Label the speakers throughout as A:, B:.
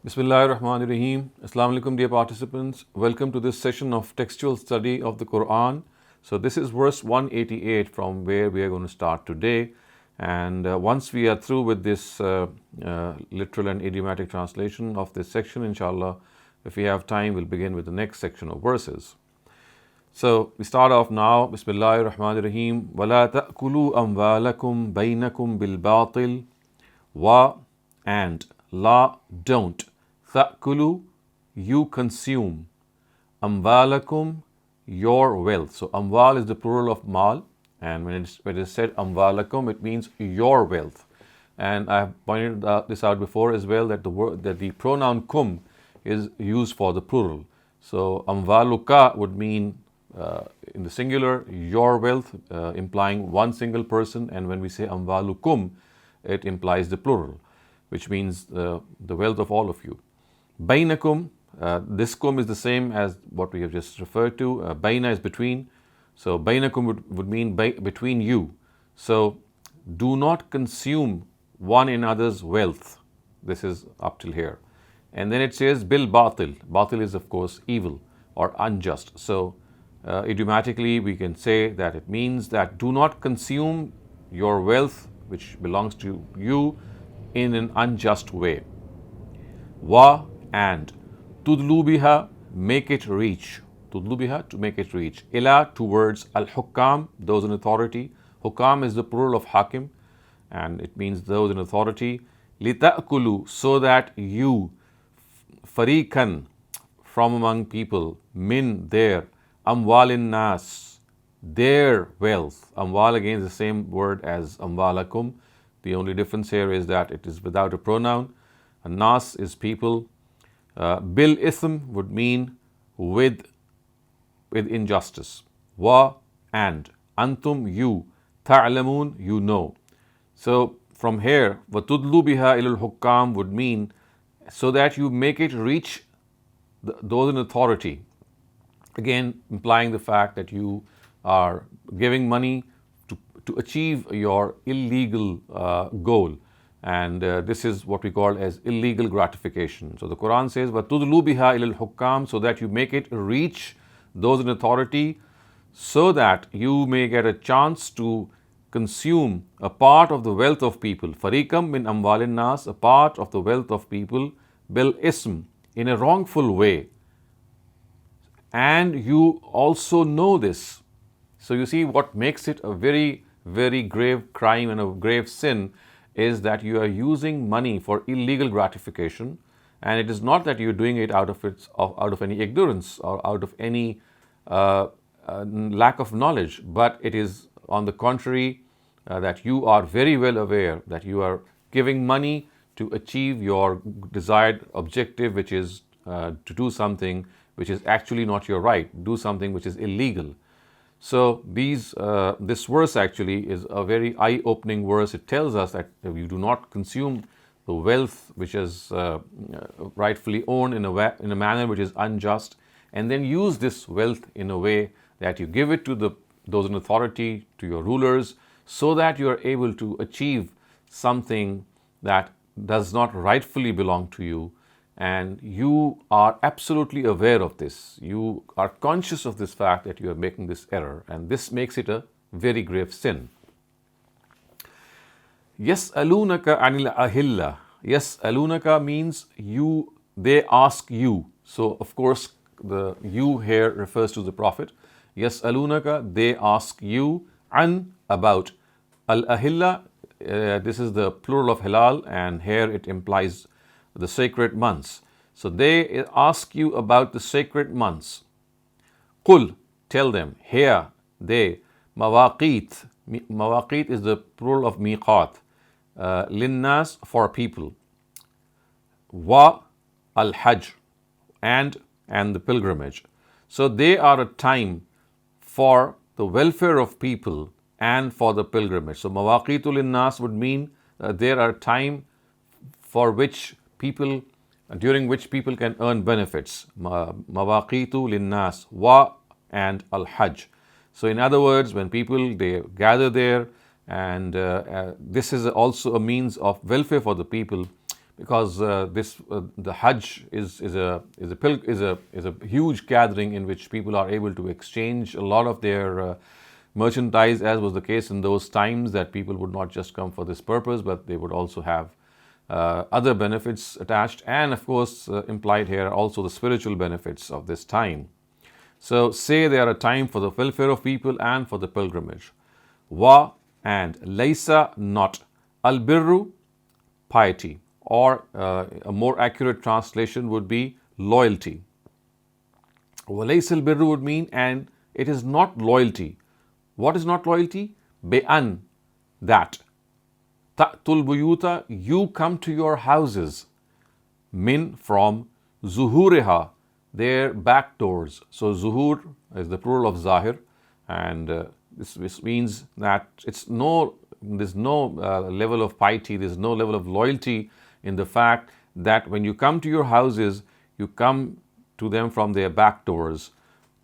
A: Bismillahirrahmanirrahim. Assalamu alaikum, dear participants. Welcome to this session of textual study of the Quran. So this is verse 188 from where we are going to start today. And once we are through with this literal and idiomatic translation of this section, inshallah, if we have time, we'll begin with the next section of verses. So we start off now. Bismillahirrahmanirrahim. وَلَا تَأْكُلُوا أَمْوَالَكُمْ بَيْنَكُمْ بِالْبَاطِلِ wa and la don't. Ta'kulu, you consume. Amwalakum, your wealth. So amwal is the plural of mal, and when it is said amwalakum, it means your wealth. And I have pointed this out before as well, that the pronoun kum is used for the plural. So amwaluka would mean in the singular your wealth, implying one single person, and when we say amwalukum, it implies the plural, which means the wealth of all of you. Bainakum, this kum is the same as what we have just referred to. Baina is between. So bainakum would mean between you. So do not consume one another's wealth. This is up till here. And then it says bil batil. Batil is of course evil or unjust. So idiomatically we can say that it means that do not consume your wealth which belongs to you in an unjust way. Wa and tudlu biha, make it reach. Tudlu biha, to make it reach. Ila, towards al-hukam, those in authority. Hukam is the plural of hakim, and it means those in authority. Lita'kulu, so that you, fariqan, from among people, min, their, amwalin nas, their wealth. Amwal again is the same word as amwalakum. The only difference here is that it is without a pronoun. Nas is people. Bil ism would mean with injustice. Wa and antum, you. Ta'lamun, you know. So from here, watudlu biha ilal hukam would mean so that you make it reach those in authority. Again, implying the fact that you are giving money to achieve your illegal goal. And this is what we call as illegal gratification. So the Quran says, وَتُدْلُوا بِهَا إِلَى الْحُكَّامِ, so that you make it reach those in authority, so that you may get a chance to consume a part of the wealth of people. فَرِيقًا مِنْ أَمْوَالِ النَّاسِ, a part of the wealth of people, bil ism, in a wrongful way. And you also know this. So you see, what makes it a very, very grave crime and a grave sin is that you are using money for illegal gratification, and it is not that you're doing it out of any ignorance or out of any lack of knowledge, but it is on the contrary that you are very well aware that you are giving money to achieve your desired objective, which is to do something which is actually not your right, do something which is illegal. So this verse actually is a very eye-opening verse. It tells us that you do not consume the wealth which is rightfully owned in a manner which is unjust, and then use this wealth in a way that you give it to those in authority, to your rulers, so that you are able to achieve something that does not rightfully belong to you. And you are absolutely aware of this. You are conscious of this fact that you are making this error, and this makes it a very grave sin. Yas'alunaka anil ahilla. Yas'alunaka means they ask you. So of course the you here refers to the Prophet. Yas'alunaka, they ask you, an, about. Al-ahilla, this is the plural of hilal, and here it implies the sacred months. So they ask you about the sacred months. Qul, tell them, here, they, mawaqit. Mawaqit is the plural of miqat. Linnas, for people. Wa al-hajj, and the pilgrimage. So they are a time for the welfare of people and for the pilgrimage. So mawaqitu linnas would mean there are time for which people, during which people can earn benefits. Mawaqitu linnas, wa and al-hajj. So in other words, when people, they gather there, and this is also a means of welfare for the people, because the Hajj is a huge gathering in which people are able to exchange a lot of their merchandise, as was the case in those times, that people would not just come for this purpose, but they would also have other benefits attached, and of course implied here also the spiritual benefits of this time. So say they are a time for the welfare of people and for the pilgrimage. Wa and laysa not. Al-birru, piety, or a more accurate translation would be loyalty. Wa laysa al-birru would mean, and it is not loyalty. What is not loyalty? Be'an, that. Ta'tul buyuta, you come to your houses. Min, from. Zuhuriha, their back doors. So zuhur is the plural of zahir, and this means that there's no level of piety, there's no level of loyalty in the fact that when you come to your houses, you come to them from their back doors.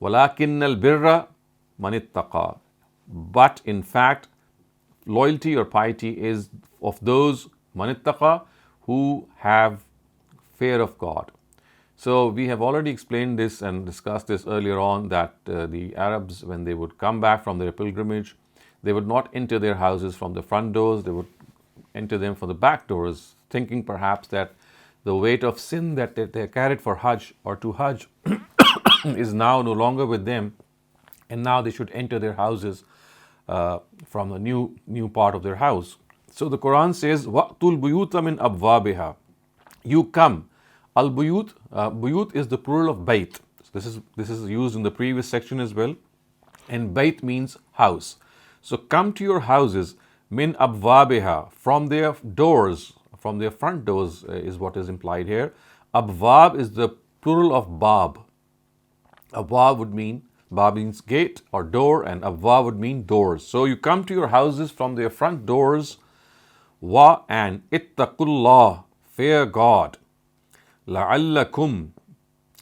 A: وَلَكِنَّ الْبِرَّ مَنِ اتَّقَى. But in fact, loyalty or piety is of those man ittaqa, who have fear of God. So we have already explained this and discussed this earlier on, that the Arabs, when they would come back from their pilgrimage, they would not enter their houses from the front doors, they would enter them from the back doors, thinking perhaps that the weight of sin that they carried for Hajj or to Hajj is now no longer with them, and now they should enter their houses from the new part of their house. So the Quran says, وَأْتُوا الْبُيُوتَ مِنْ أَبْوَابِهَا. You come. Al-Buyut, Buyut is the plural of Bayt. So this is used in the previous section as well. And Bayt means house. So come to your houses, min abwabiha, from their doors, from their front doors is what is implied here. Abwab is the plural of bab. Abwab would mean, bab means gate or door, and abwab would mean doors. So you come to your houses from their front doors. Wa and ittaqullah, fear God. لَعَلَّكُمْ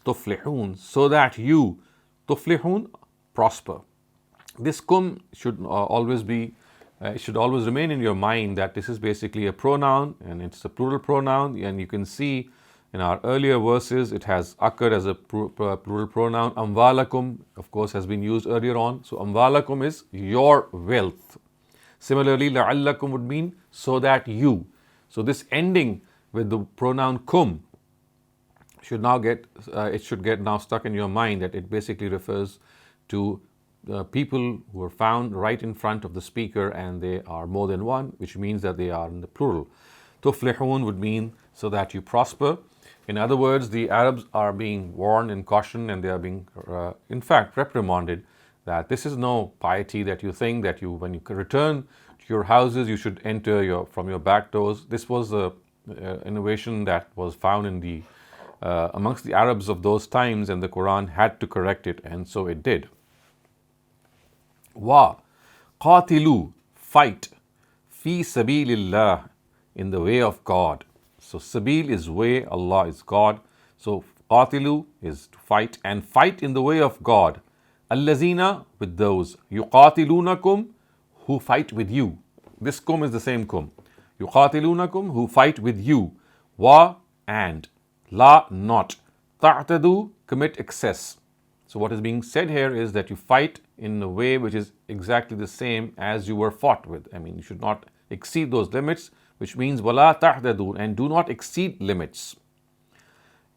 A: تُفْلِحُونَ, so that you, tuflihun, prosper. This kum should always remain in your mind, that this is basically a pronoun, and it's a plural pronoun, and you can see in our earlier verses it has occurred as a plural pronoun. Amwalakum, of course, has been used earlier on. So amwalakum is your wealth. Similarly, la'allakum would mean so that you. So this ending with the pronoun kum should get now stuck in your mind, that it basically refers to people who are found right in front of the speaker, and they are more than one, which means that they are in the plural. Tuflihun would mean so that you prosper. In other words, the Arabs are being warned and cautioned, and they are being, in fact, reprimanded, that this is no piety that you think that when you return to your houses, you should enter from your back doors. This was an innovation that was found in amongst the Arabs of those times, and the Quran had to correct it, and so it did. Wa qatilu, fight, fi sabilillah, in the way of God. So sabil is way, Allah is God. So qatilu is to fight, and fight in the way of God. Allazina, with those. Yuqatilunakum, who fight with you. This kum is the same kum. Yuqatilunakum, who fight with you. Wa and. La, not. Ta'tadu, commit excess. So what is being said here is that you fight in a way which is exactly the same as you were fought with. I mean, you should not exceed those limits, which means wala ta'tadu, and do not exceed limits.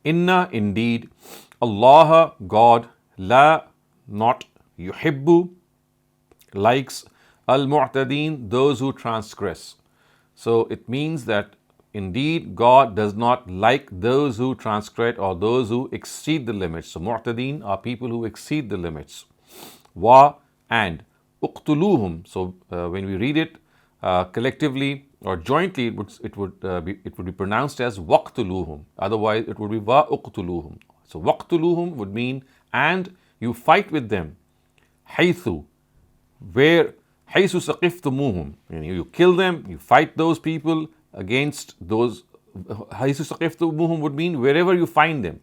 A: Inna, indeed, Allah, God, la, not, yuhibbu, likes, al-mu'tadeen, those who transgress. So it means that indeed, God does not like those who transgress or those who exceed the limits. So mu'tadeen are people who exceed the limits. Wa and uqtuluhum. So when we read it collectively or jointly, it would be pronounced as waqtuluhum. Otherwise, it would be wa uqtuluhum. So waqtuluhum would mean and you fight with them. Haythu, where haythu saqiftumuhum. You kill them, you fight those people against those. Haythu saqiftumuhum would mean wherever you find them.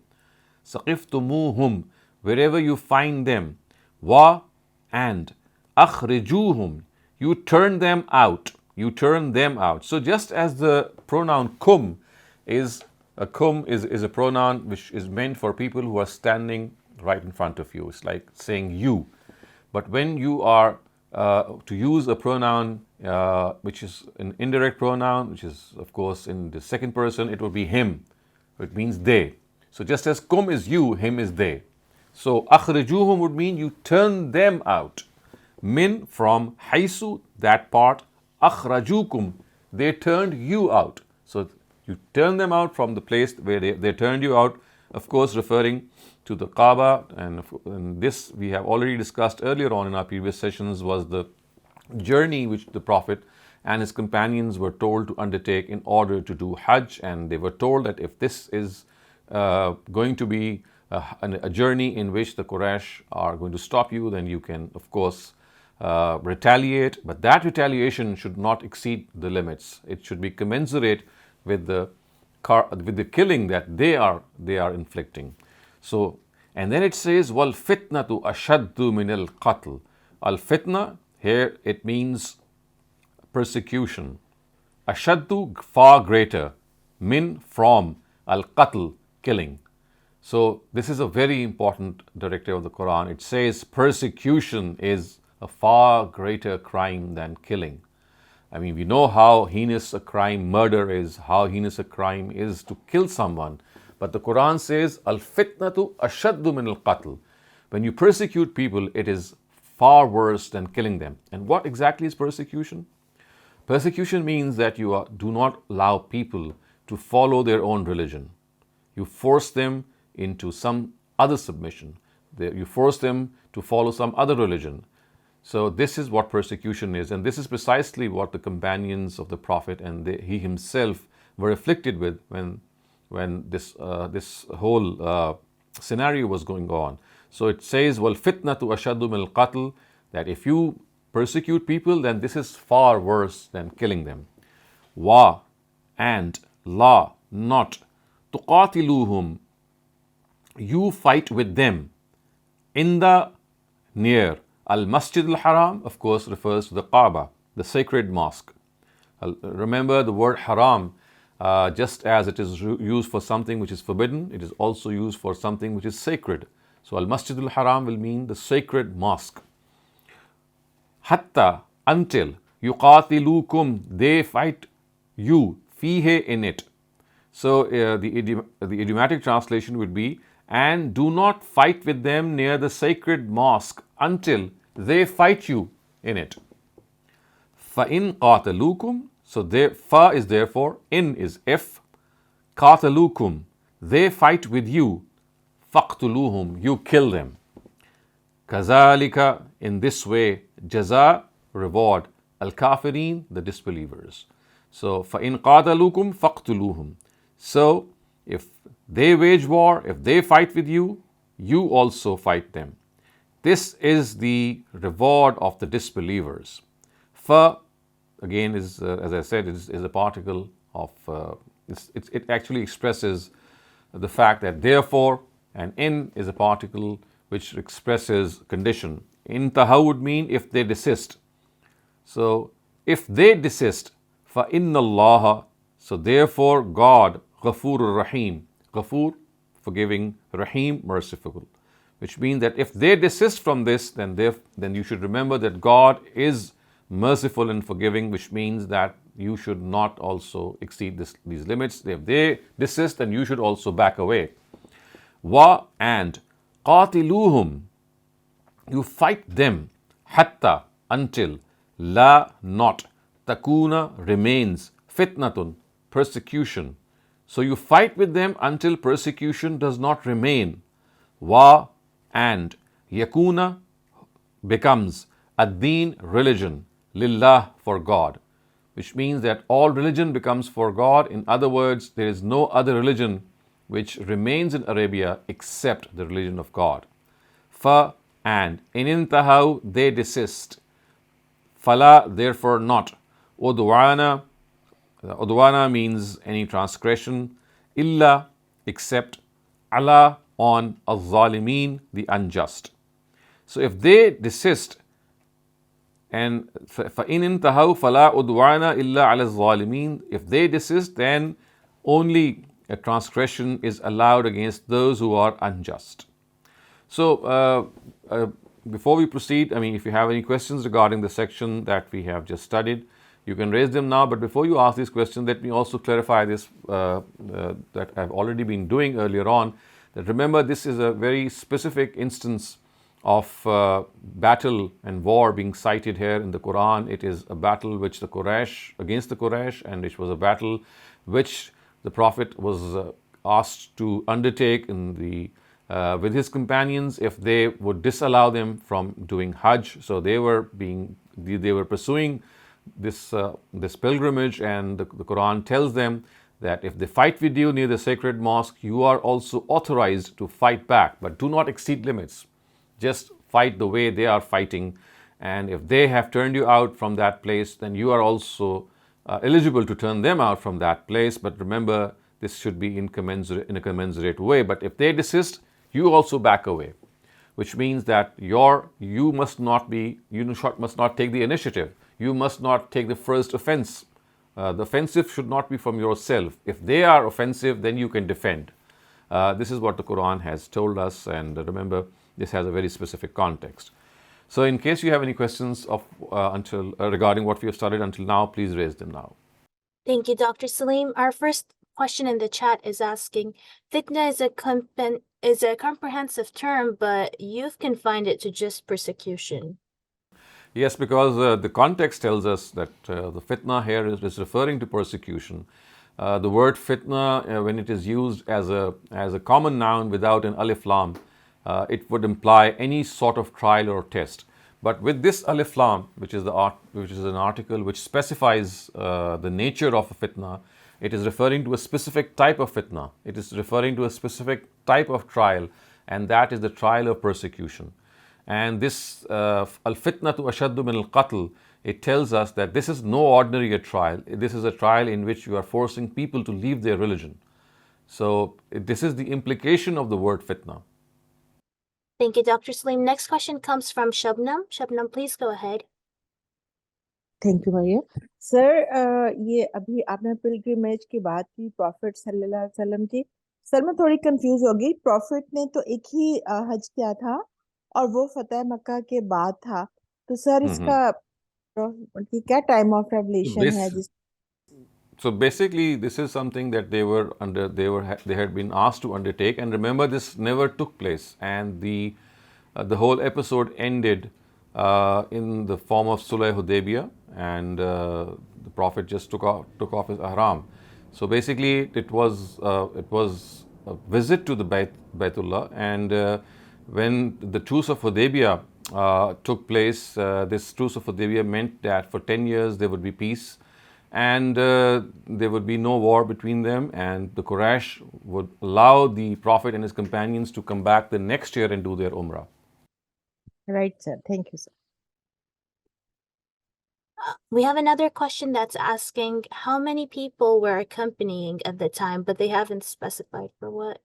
A: Saqiftumuhum, wherever you find them. Wa and akhrijuhum, you turn them out. You turn them out. So just as the pronoun kum
B: is a kum is a pronoun which is meant for people who are standing right in front of you. It's like saying you. But when you are to use a pronoun which is an indirect pronoun, which is of course in the second person, it would be him. It means they. So just as kum is you, him is they. So akhrijuhum would mean you turn them out. Min from haisu, that part. Akhrajukum, they turned you out. So you turn them out from the place where they turned you out, of course referring to the Kaaba, and this we have already discussed earlier on in our previous sessions, was the journey which the Prophet and his companions were told to undertake in order to do Hajj, and they were told that if this is going to be a journey in which the Quraysh are going to stop you, then you can of course retaliate, but that retaliation should not exceed the limits. It should be commensurate with the killing that they are inflicting. So, and then it says, wal fitnatu ashaddu min al qatl. Al fitna, here it means persecution. Ashaddu, far greater. Min, from. Al qatl, killing. So this is a very important directive of the Quran. It says persecution is a far greater crime than killing. I mean, we know how heinous a crime murder is, how heinous a crime is to kill someone. But the Quran says, al-fitnatu ashaddu min al-qatl. When you persecute people, it is far worse than killing them. And what exactly is persecution? Persecution means that you do not allow people to follow their own religion. You force them into some other submission. You force them to follow some other religion. So this is what persecution is, and this is precisely what the companions of the Prophet and he himself were afflicted with when this whole scenario was going on. So it says, "Wal fitnatu ashaddu min al-qatl," that if you persecute people, then this is far worse than killing them. Wa, and la, not. Tuqatiluhum, you fight with them. In the, near. Al-Masjid al-Haram, of course, refers to the Kaaba, the sacred mosque. Remember the word haram, just as it is used for something which is forbidden, it is also used for something which is sacred. So Al-Masjid al-Haram will mean the sacred mosque. Hatta, until, yuqatilukum, they fight you, fihe, in it. So the idiomatic translation would be, and do not fight with them near the sacred mosque until they fight you in it. فَإِن قَاتَلُوكُمْ, so fa is therefore, in is if, قَاتَلُوكُمْ, they fight with you, فَقْتُلُوهُمْ, you kill them. كَذَلِكَ, in this way, jaza, reward, al-kafirin, the disbelievers. So, فَإِن قَاتَلُوكُمْ فَقْتُلُوهُمْ. So, if they wage war, if they fight with you, you also fight them. This is the reward of the disbelievers. Fa, again, is as I said, is a particle of, it actually expresses the fact that therefore, and in is a particle which expresses condition. Intaha would mean if they desist. So, if they desist, fa inna Allah, so therefore God, Ghafurur Rahim, Ghafur, forgiving, Rahim, merciful. Which means that if they desist from this, then you should remember that God is merciful and forgiving, which means that you should not also exceed these limits. If they desist, then you should also back away. Wa, and qatiluhum, you fight them, hatta, until, la, not, takuna, remains, fitnatun, persecution. So you fight with them until persecution does not remain. Wa, and yakuna, becomes ad-deen, religion, lillah, for God, which means that all religion becomes for God. In other words, there is no other religion which remains in Arabia except the religion of God. Fa, and in intahaw, they desist. Fala, therefore not. Udwana, udwana means any transgression. Illa, except. Ala, on. Al-Zalimeen, the unjust. So if they desist, and فَإِنْ انْتَهَوْا فَلَا عُدْوَانَ إِلَّا عَلَى الظَّالِمِينَ, if they desist, then only a transgression is allowed against those who are unjust. So, before we proceed, if you have any questions regarding the section that we have just studied, you can raise them now. But before you ask these questions, let me also clarify this that I've already been doing earlier on. That remember, this is a very specific instance of battle and war being cited here in the Quran. It is a battle which the Quraysh against the Quraysh, and it was a battle which the Prophet was asked to undertake in the with his companions if they would disallow them from doing Hajj. So they were pursuing this pilgrimage, and the Quran tells them that if they fight with you near the sacred mosque, you are also authorized to fight back, but do not exceed limits. Just fight the way they are fighting, and if they have turned you out from that place, then you are also eligible to turn them out from that place. But remember, this should be in a commensurate way. But if they desist, you also back away, which means that you must not take the initiative. You must not take the first offense. The offensive should not be from yourself. If they are offensive, then you can defend. This is what the Quran has told us, and remember, this has a very specific context. So, in case you have any questions regarding what we have studied until now, please raise them now.
C: Thank you, Dr. Saleem. Our first question in the chat is asking, fitna is a comprehensive term, but you've confined it to just persecution.
B: Yes, because the context tells us that the fitna here is referring to persecution. The word fitna, when it is used as a common noun without an alif lam, it would imply any sort of trial or test. But with this alif lam, which is an article which specifies the nature of a fitna, it is referring to a specific type of fitna. It is referring to a specific type of trial, and that is the trial of persecution. And this al-fitnatu ashaddu min al-qatl, it tells us that this is no ordinary trial. This is a trial in which you are forcing people to leave their religion. So this is the implication of the word fitna.
C: Thank you, Dr. Saleem. Next question comes from Shabnam. Shabnam, please go ahead.
D: Thank you भैया sir ये अभी आपने pilgrimage की बात की profit सल्लल्लाहु अलैहि वसल्लम की सर मैं थोड़ी कंफ्यूज हो गई प्रॉफिट ने तो एक ही हज किया था और वो फतेह मक्का के बाद था तो सर इसका क्या टाइम ऑफ रेवलेशन है जिस
B: So basically, this is something that they had been asked to undertake, and remember, this never took place, and the whole episode ended in the form of Sulh Hudaybiyah, and the Prophet just took off his ihram. So basically, it was a visit to the Baytullah, and when the truce of Hudaybiyah took place, this truce of Hudaybiyah meant that for 10 years there would be peace. And there would be no war between them, and the Quraysh would allow the Prophet and his companions to come back the next year and do their Umrah.
D: Right, sir. Thank you, sir.
C: We have another question that's asking how many people were accompanying at the time, but they haven't specified for what.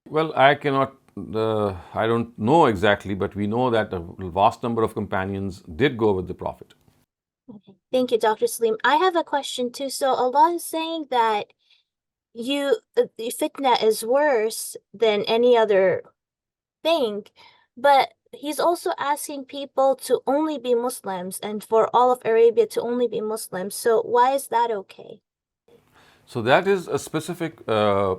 B: Well, I don't know exactly, but we know that a vast number of companions did go with the Prophet.
C: Okay. Thank you, Dr. Saleem. I have a question too. So Allah is saying that the fitna is worse than any other thing, but he's also asking people to only be Muslims and for all of Arabia to only be Muslims. So why is that okay?
B: So that is a specific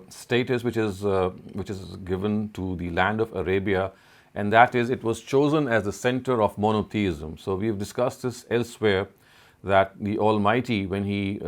B: status which is given to the land of Arabia, and that is it was chosen as the center of monotheism. So we've discussed this elsewhere, that the Almighty, when He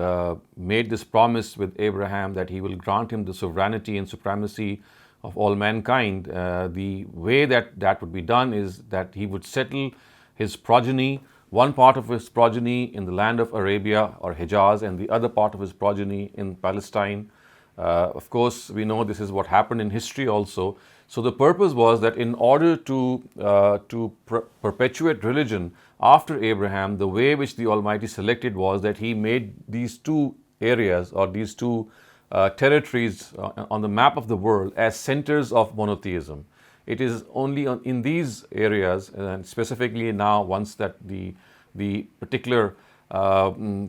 B: made this promise with Abraham that He will grant him the sovereignty and supremacy of all mankind, the way that would be done is that He would settle His progeny, one part of His progeny in the land of Arabia or Hijaz, and the other part of His progeny in Palestine. Of course, we know this is what happened in history also. So the purpose was that in order to perpetuate religion after Abraham, the way which the Almighty selected was that He made these two areas or these two territories on the map of the world as centers of monotheism. It is only in these areas, and specifically now, once that the particular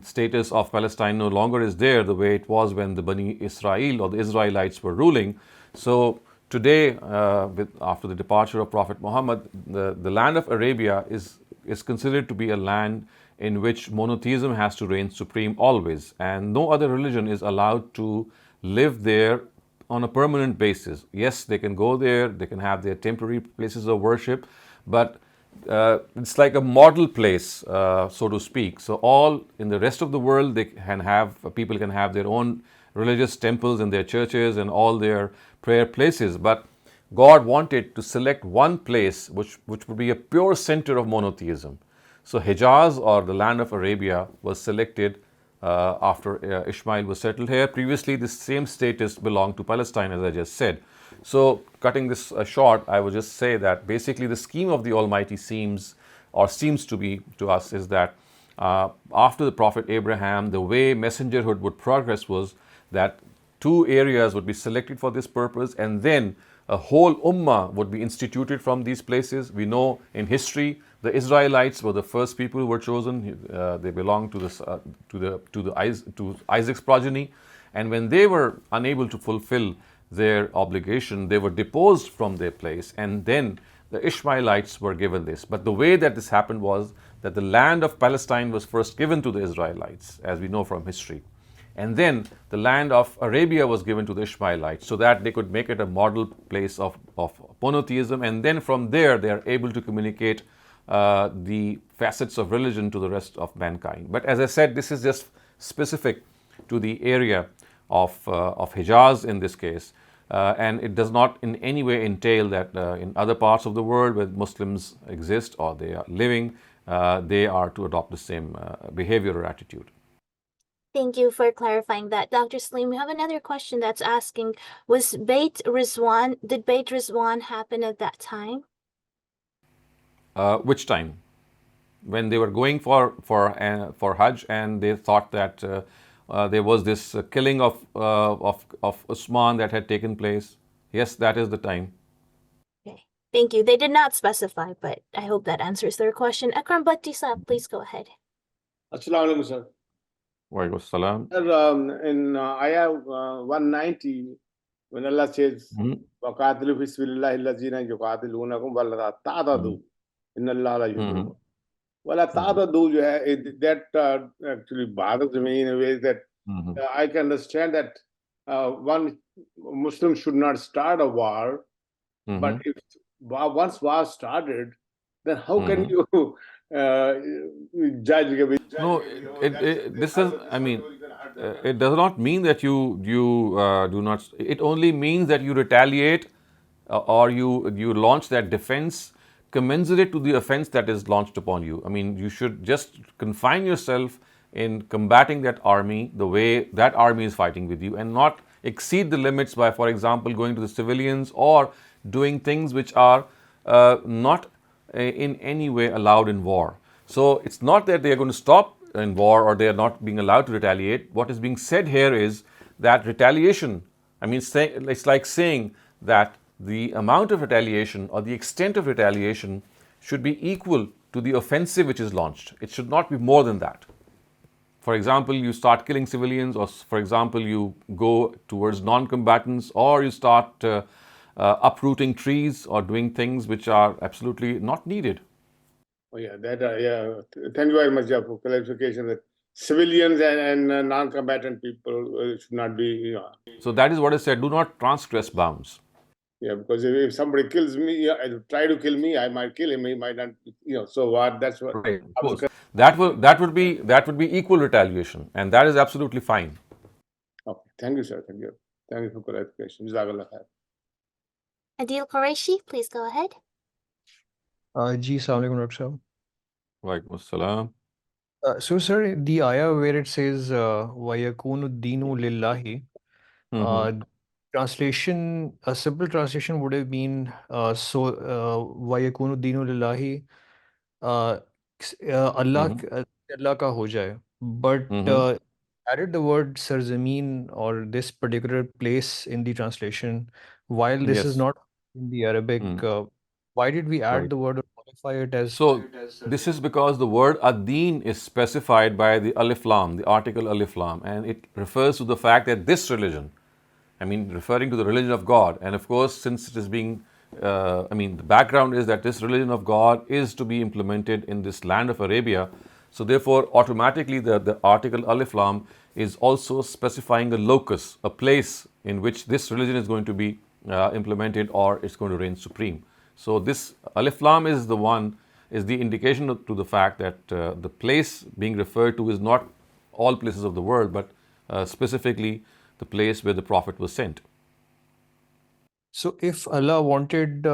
B: status of Palestine no longer is there the way it was when the Bani Israel or the Israelites were ruling. So today, after the departure of Prophet Muhammad, the land of Arabia is considered to be a land in which monotheism has to reign supreme always, and no other religion is allowed to live there on a permanent basis. Yes, they can go there, they can have their temporary places of worship, but it's like a model place, so to speak. So all in the rest of the world, people can have their own religious temples and their churches and all their prayer places. But God wanted to select one place which would be a pure center of monotheism. So Hijaz, or the land of Arabia, was selected after Ishmael was settled here. Previously, this same status belonged to Palestine, as I just said. So, cutting this short, I would just say that basically the scheme of the Almighty seems to be to us is that after the Prophet Abraham, the way messengerhood would progress was that two areas would be selected for this purpose, and then a whole ummah would be instituted from these places. We know in history the Israelites were the first people who were chosen. They belonged to Isaac's progeny, and when they were unable to fulfill their obligation, they were deposed from their place, and then the Ishmaelites were given this. But the way that this happened was that the land of Palestine was first given to the Israelites, as we know from history. And then the land of Arabia was given to the Ishmaelites so that they could make it a model place of monotheism. And then from there, they are able to communicate the facets of religion to the rest of mankind. But as I said, this is just specific to the area of Hijaz in this case. And it does not in any way entail that in other parts of the world where Muslims exist or they are living, they are to adopt the same behavior or attitude.
C: Thank you for clarifying that. Dr. Saleem, we have another question that's asking, did Beit Rizwan happen at that time?
B: Which time? When they were going for Hajj, and they thought that there was this killing of Usman that had taken place. Yes, that is the time.
C: Okay, thank you. They did not specify, but I hope that answers their question. Akram Battisa, please go ahead.
E: Assalamu alaikum, sir.
B: Wa alaikum salam.
E: Sir, in Ayah 190, when Allah says, وَقَاتِلُوا فِي سَبِيلِ اللَّهِ الَّذِينَ يُقَاتِلُونَكُمْ وَلَا تَعْتَدُوا إِنَّ اللَّهَ لَا يُحِبُّ وَلَا تَعْتَدُوا, that actually bothers me in a way that I can understand that one Muslim should not start a war, but if once war started, then how can you judge?
B: No, this is, I mean, it does not mean that you do not. It only means that you retaliate or you launch that defense commensurate to the offense that is launched upon you. I mean, you should just confine yourself in combating that army the way that army is fighting with you, and not exceed the limits by, for example, going to the civilians or doing things which are not in any way allowed in war. So it's not that they are going to stop in war or they are not being allowed to retaliate. What is being said here is that retaliation, I mean, it's like saying that the amount of retaliation or the extent of retaliation should be equal to the offensive which is launched. It should not be more than that. For example, you start killing civilians, or for example, you go towards non-combatants, or you start uprooting trees or doing things which are absolutely not needed.
E: Oh yeah, thank you very much for clarification that civilians and non-combatant people should not be.
B: So that is what I said. Do not transgress bounds.
E: Yeah, because if somebody kills me, try to kill me, I might kill him. He might not. So what? That's what.
B: Right. Of course. That would be equal retaliation, and that is absolutely fine.
E: Okay. Thank you, sir. Thank you for clarification. Jazakallah khair.
C: Adil Qureshi, please go ahead.
F: Ji, Assalamu alaikum, Dr. Sahab.
B: Wa alaikum assalam.
F: So, sir, the ayah where it says وَيَكُونُ الدِّينُ لِلَّهِ, translation, a simple translation would have been وَيَكُونُ الدِّينُ لِلَّهِ, Allah ka ho jaye. But added the word sarzameen or this particular place in the translation, while this is not in the Arabic. Why did we add the word Modify it as
B: So this is because the word ad-deen is specified by the alif lam, the article alif lam, and it refers to the fact that this religion, I mean, referring to the religion of God. And of course, since it is being, the background is that this religion of God is to be implemented in this land of Arabia. So therefore, automatically the article alif lam is also specifying a locus, a place in which this religion is going to be implemented or it's going to reign supreme. So this alif lam is the one, is the indication to the fact that the place being referred to is not all places of the world, but specifically the place where the Prophet was sent.
F: So if Allah wanted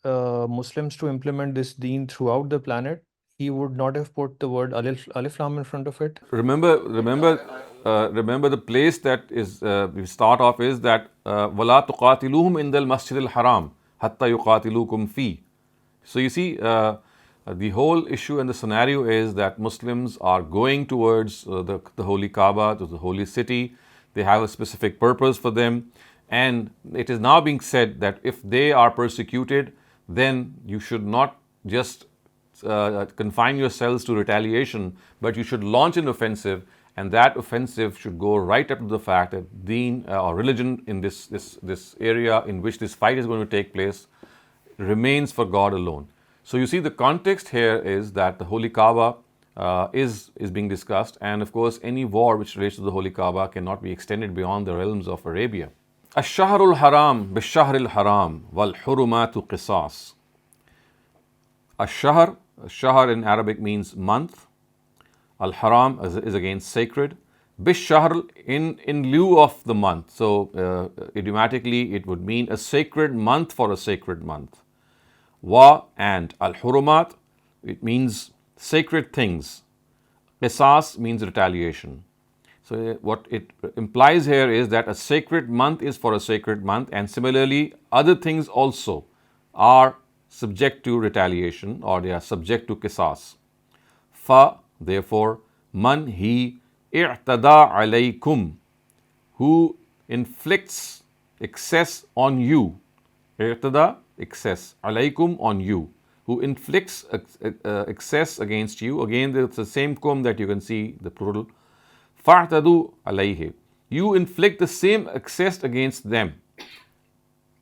F: Muslims to implement this deen throughout the planet, He would not have put the word alif lam in front of it.
B: Remember the place that is we start off is that وَلَا تُقَاتِلُوهُمْ إِنْدَ الْمَسْجِدِ الْحَرَامِ حَتَّى يُقَاتِلُوكُمْ فِيهِ. So you see, the whole issue and the scenario is that Muslims are going towards the Holy Kaaba, to the holy city. They have a specific purpose for them. And it is now being said that if they are persecuted, then you should not just confine yourselves to retaliation, but you should launch an offensive, and that offensive should go right up to the fact that deen or religion in this area in which this fight is going to take place remains for God alone. So you see, the context here is that the Holy Kaaba is being discussed, and of course any war which relates to the Holy Kaaba cannot be extended beyond the realms of Arabia. الشهر الحرام بالشهر الحرام والحرمات قصاص. Shahr in Arabic means month. Al-Haram is again sacred. Bish-Shahr in lieu of the month. So idiomatically it would mean a sacred month for a sacred month. Wa and Al-Hurumat, it means sacred things. Qisas means retaliation. So what it implies here is that a sacred month is for a sacred month, and similarly other things also are subject to retaliation, or they are subject to qisas. Fa, therefore, man he i'tada alaykum, who inflicts excess on you. I'tada, excess. Alaykum, on you. Who inflicts excess against you. Again, it's the same kum that you can see, the plural. Fa'tadu alayhi. You inflict the same excess against them.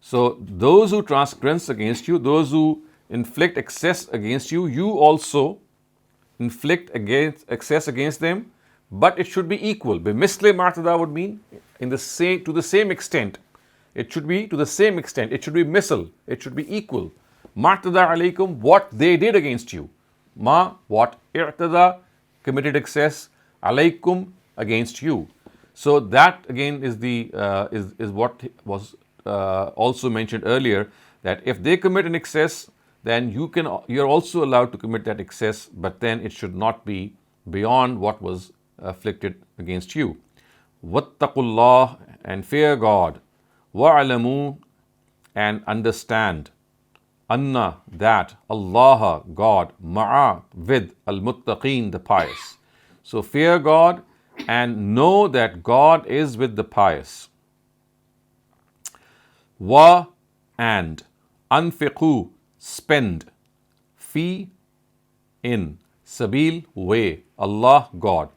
B: So those who transgress against you, those who inflict excess against you, you also inflict excess against them, but it should be equal. Bimisli martada would mean to the same extent. It should be to the same extent. It should be misl. It should be equal. Martada alaykum, what they did against you. Ma, what i'tada, committed excess, alaykum, against you. So that again is the is what was also mentioned earlier, that if they commit an excess, then you're also allowed to commit that excess, but then it should not be beyond what was afflicted against you. Wattaqullah, and fear God. Wa'alamu, and understand. Anna, that Allah, God, ma'a, with al-muttaqeen, the pious. So fear God and know that God is with the pious. Wa, and anfiqu, spend, fi, in, sabil, way, Allah, God.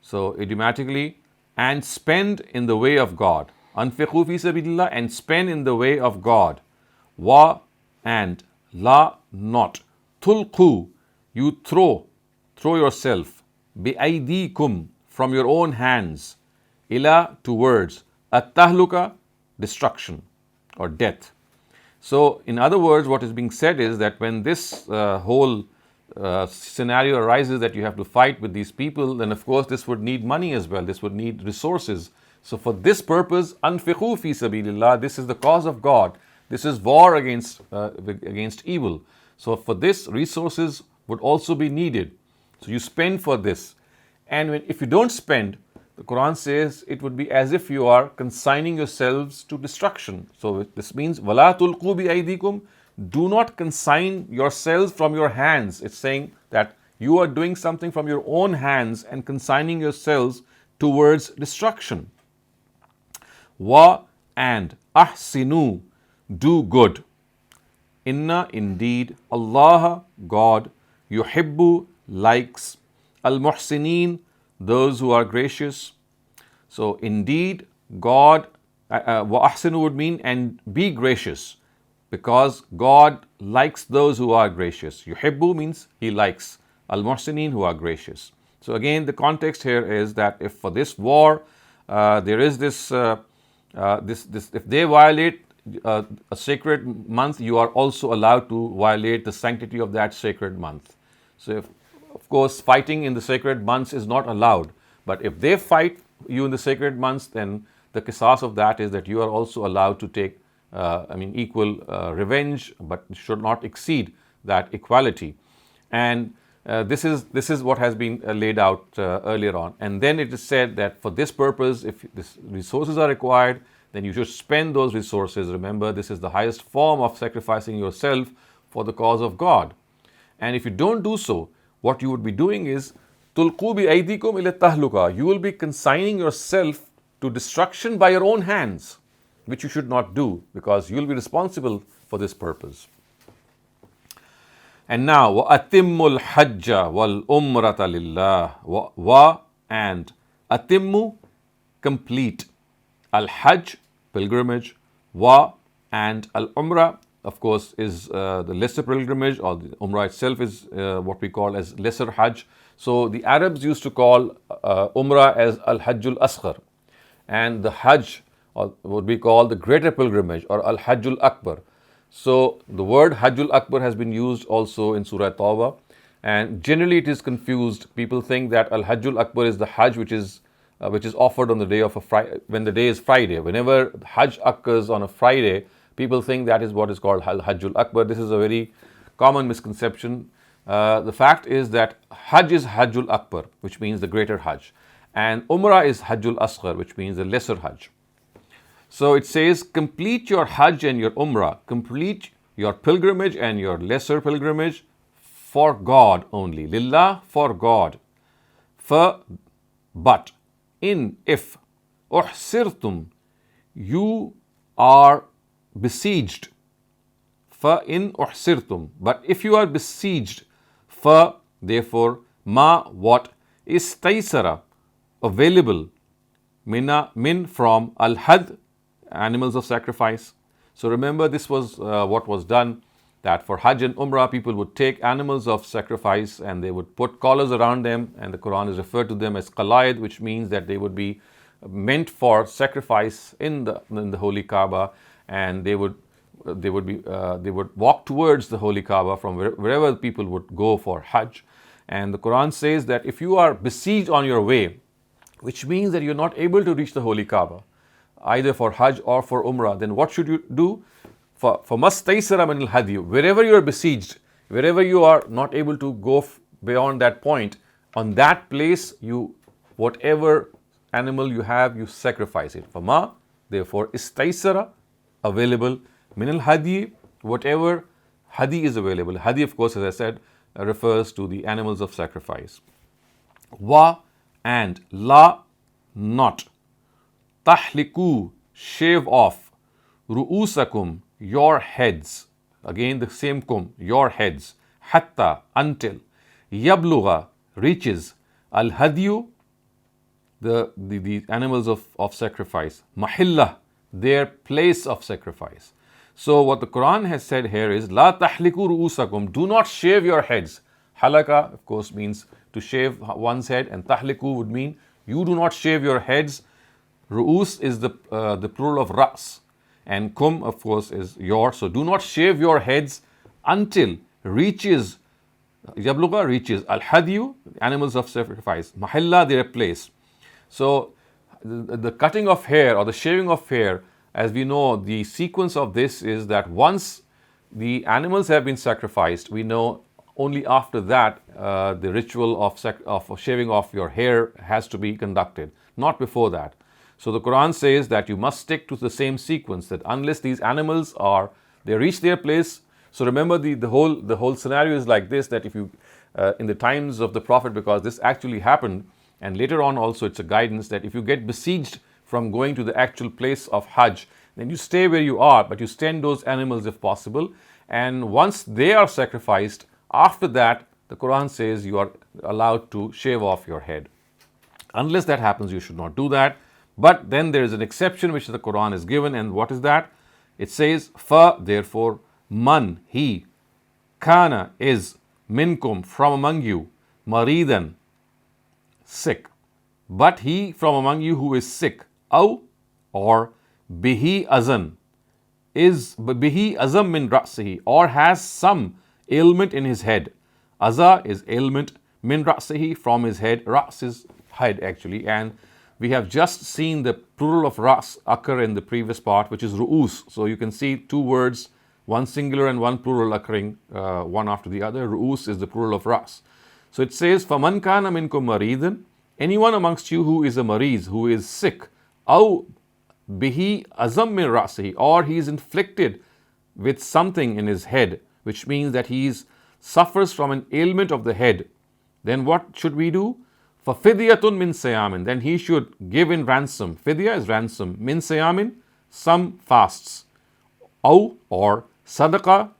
B: So idiomatically, and spend in the way of God. Anfiqu fi sabilillah, and spend in the way of God. Wa, and la, not. Tulqu, you throw yourself. Bi aydikum, from your own hands. Ila, towards. At-tahluka, destruction or death. So in other words, what is being said is that when this whole scenario arises that you have to fight with these people, then of course this would need money as well. This would need resources. So for this purpose, anfiqu fi sabilillah, this is the cause of God. This is war against evil. So for this, resources would also be needed. So you spend for this. And if you don't spend, the Quran says it would be as if you are consigning yourselves to destruction. So this means, وَلَا تُلْقُوا بِأَيْدِيكُمْ, do not consign yourselves from your hands. It's saying that you are doing something from your own hands and consigning yourselves towards destruction. Wa, and ahsinu, do good. Inna, indeed, Allah, God, yuhibbu, likes, al-muhsineen, those who are gracious. So indeed, God, wa ahsinu would mean and be gracious, because God likes those who are gracious. Yuhibbu means He likes, al-muhsineen, who are gracious. So again, the context here is that if for this war there is this, if they violate a sacred month, you are also allowed to violate the sanctity of that sacred month. So, of course, fighting in the sacred months is not allowed. But if they fight you in the sacred months, then the qisas of that is that you are also allowed to take, equal revenge, but should not exceed that equality. And this is what has been laid out earlier on. And then it is said that for this purpose, if this resources are required, then you should spend those resources. Remember, this is the highest form of sacrificing yourself for the cause of God. And if you don't do so, what you would be doing is tulqu bi aydikum ila tahluka. You will be consigning yourself to destruction by your own hands, which you should not do, because you will be responsible for this purpose. And now, wa atimmul hajja wal umrata lillah. Wa and atimmu, complete. Al hajj, pilgrimage. Wa and al umrah, of course, is the lesser pilgrimage, or the umrah itself is what we call as lesser hajj. So the Arabs used to call umrah as al hajjul asghar, and the hajj, or what we call the greater pilgrimage, or al hajjul akbar. So the word hajjul akbar has been used also in Surah Tawbah, and generally it is confused. People think that al hajjul akbar is the hajj which is offered on the day of a Friday, when the day is Friday. Whenever hajj occurs on a Friday, people think that is what is called al-Hajjul Akbar. This is a very common misconception. The fact is that Hajj is Hajjul Akbar, which means the greater Hajj, and Umrah is Hajjul Asghar, which means the lesser Hajj. So it says, complete your Hajj and your Umrah, complete your pilgrimage and your lesser pilgrimage for God only. Lillah, for God. But in, if, uhsirtum, you are besieged. Fa in uhsirtum, but if you are besieged, fa, therefore, ma, what, is taysara, available, min, from, al had, animals of sacrifice. So remember, this was what was done, that for Hajj and Umrah, people would take animals of sacrifice and they would put collars around them, and the Quran is referred to them as qalaid, which means that they would be meant for sacrifice in the holy Kaaba, and they would walk towards the holy Kaaba from wherever people would go for Hajj. And the Quran says that if you are besieged on your way, which means that you're not able to reach the holy Kaaba, either for Hajj or for Umrah, then what should you do? For mastaysara min al-hadi, wherever you are besieged, wherever you are not able to go beyond that point, on that place, whatever animal you have, you sacrifice it. Fama, therefore, istaysara, available, min al-hadi, whatever hadi is available. Hadi, of course, as I said, refers to the animals of sacrifice. Wa and la, not. Tahliku, shave off. Ru'usakum, your heads. Again the same kum, your heads. Hatta, until. Yabluga, reaches. Al-hadiyu, the animals of sacrifice. Mahillah, their place of sacrifice. So what the Quran has said here is, La tahliku ru'usakum, do not shave your heads. Halaka, of course, means to shave one's head, and tahliku would mean you do not shave your heads. Ru'us is the plural of ras, and kum, of course, is your. So do not shave your heads until reaches, yabluga, reaches, al-hadiyu, animals of sacrifice, mahilla, their place. So the cutting of hair or the shaving of hair, as we know, the sequence of this is that once the animals have been sacrificed, we know only after that the ritual of shaving off your hair has to be conducted, not before that. So the Quran says that you must stick to the same sequence, that unless these animals they reach their place. So remember, the whole scenario is like this, that if you in the times of the Prophet, because this actually happened, and later on also it's a guidance, that if you get besieged from going to the actual place of Hajj, then you stay where you are, but you send those animals if possible. and once they are sacrificed, after that, the Quran says you are allowed to shave off your head. Unless that happens, you should not do that. But then there is an exception which the Quran is given, and what is that? It says, fa, therefore, man, he, kana, is, minkum, from among you, maridan, sick. But he from among you who is sick, aw, or bihi azan, is bihi azam min ra'sihi, or has some ailment in his head. Aza is ailment, min ra'sihi, from his head. Ra's is head actually, and we have just seen the plural of ra's occur in the previous part, which is ru'us. So you can see two words, one singular and one plural occurring one after the other. Ru'us is the plural of ra's. So it says, faman kana minkum maridan, anyone amongst you who is a mariz, who is sick, aw bihi azam min ra'sihi, or he is inflicted with something in his head, which means that he suffers from an ailment of the head, then what should we do? فَفِدْيَةٌ min sayamin, then he should give in ransom. Fidya is ransom. Min sayamin, some fasts. Aw, or sadaqah,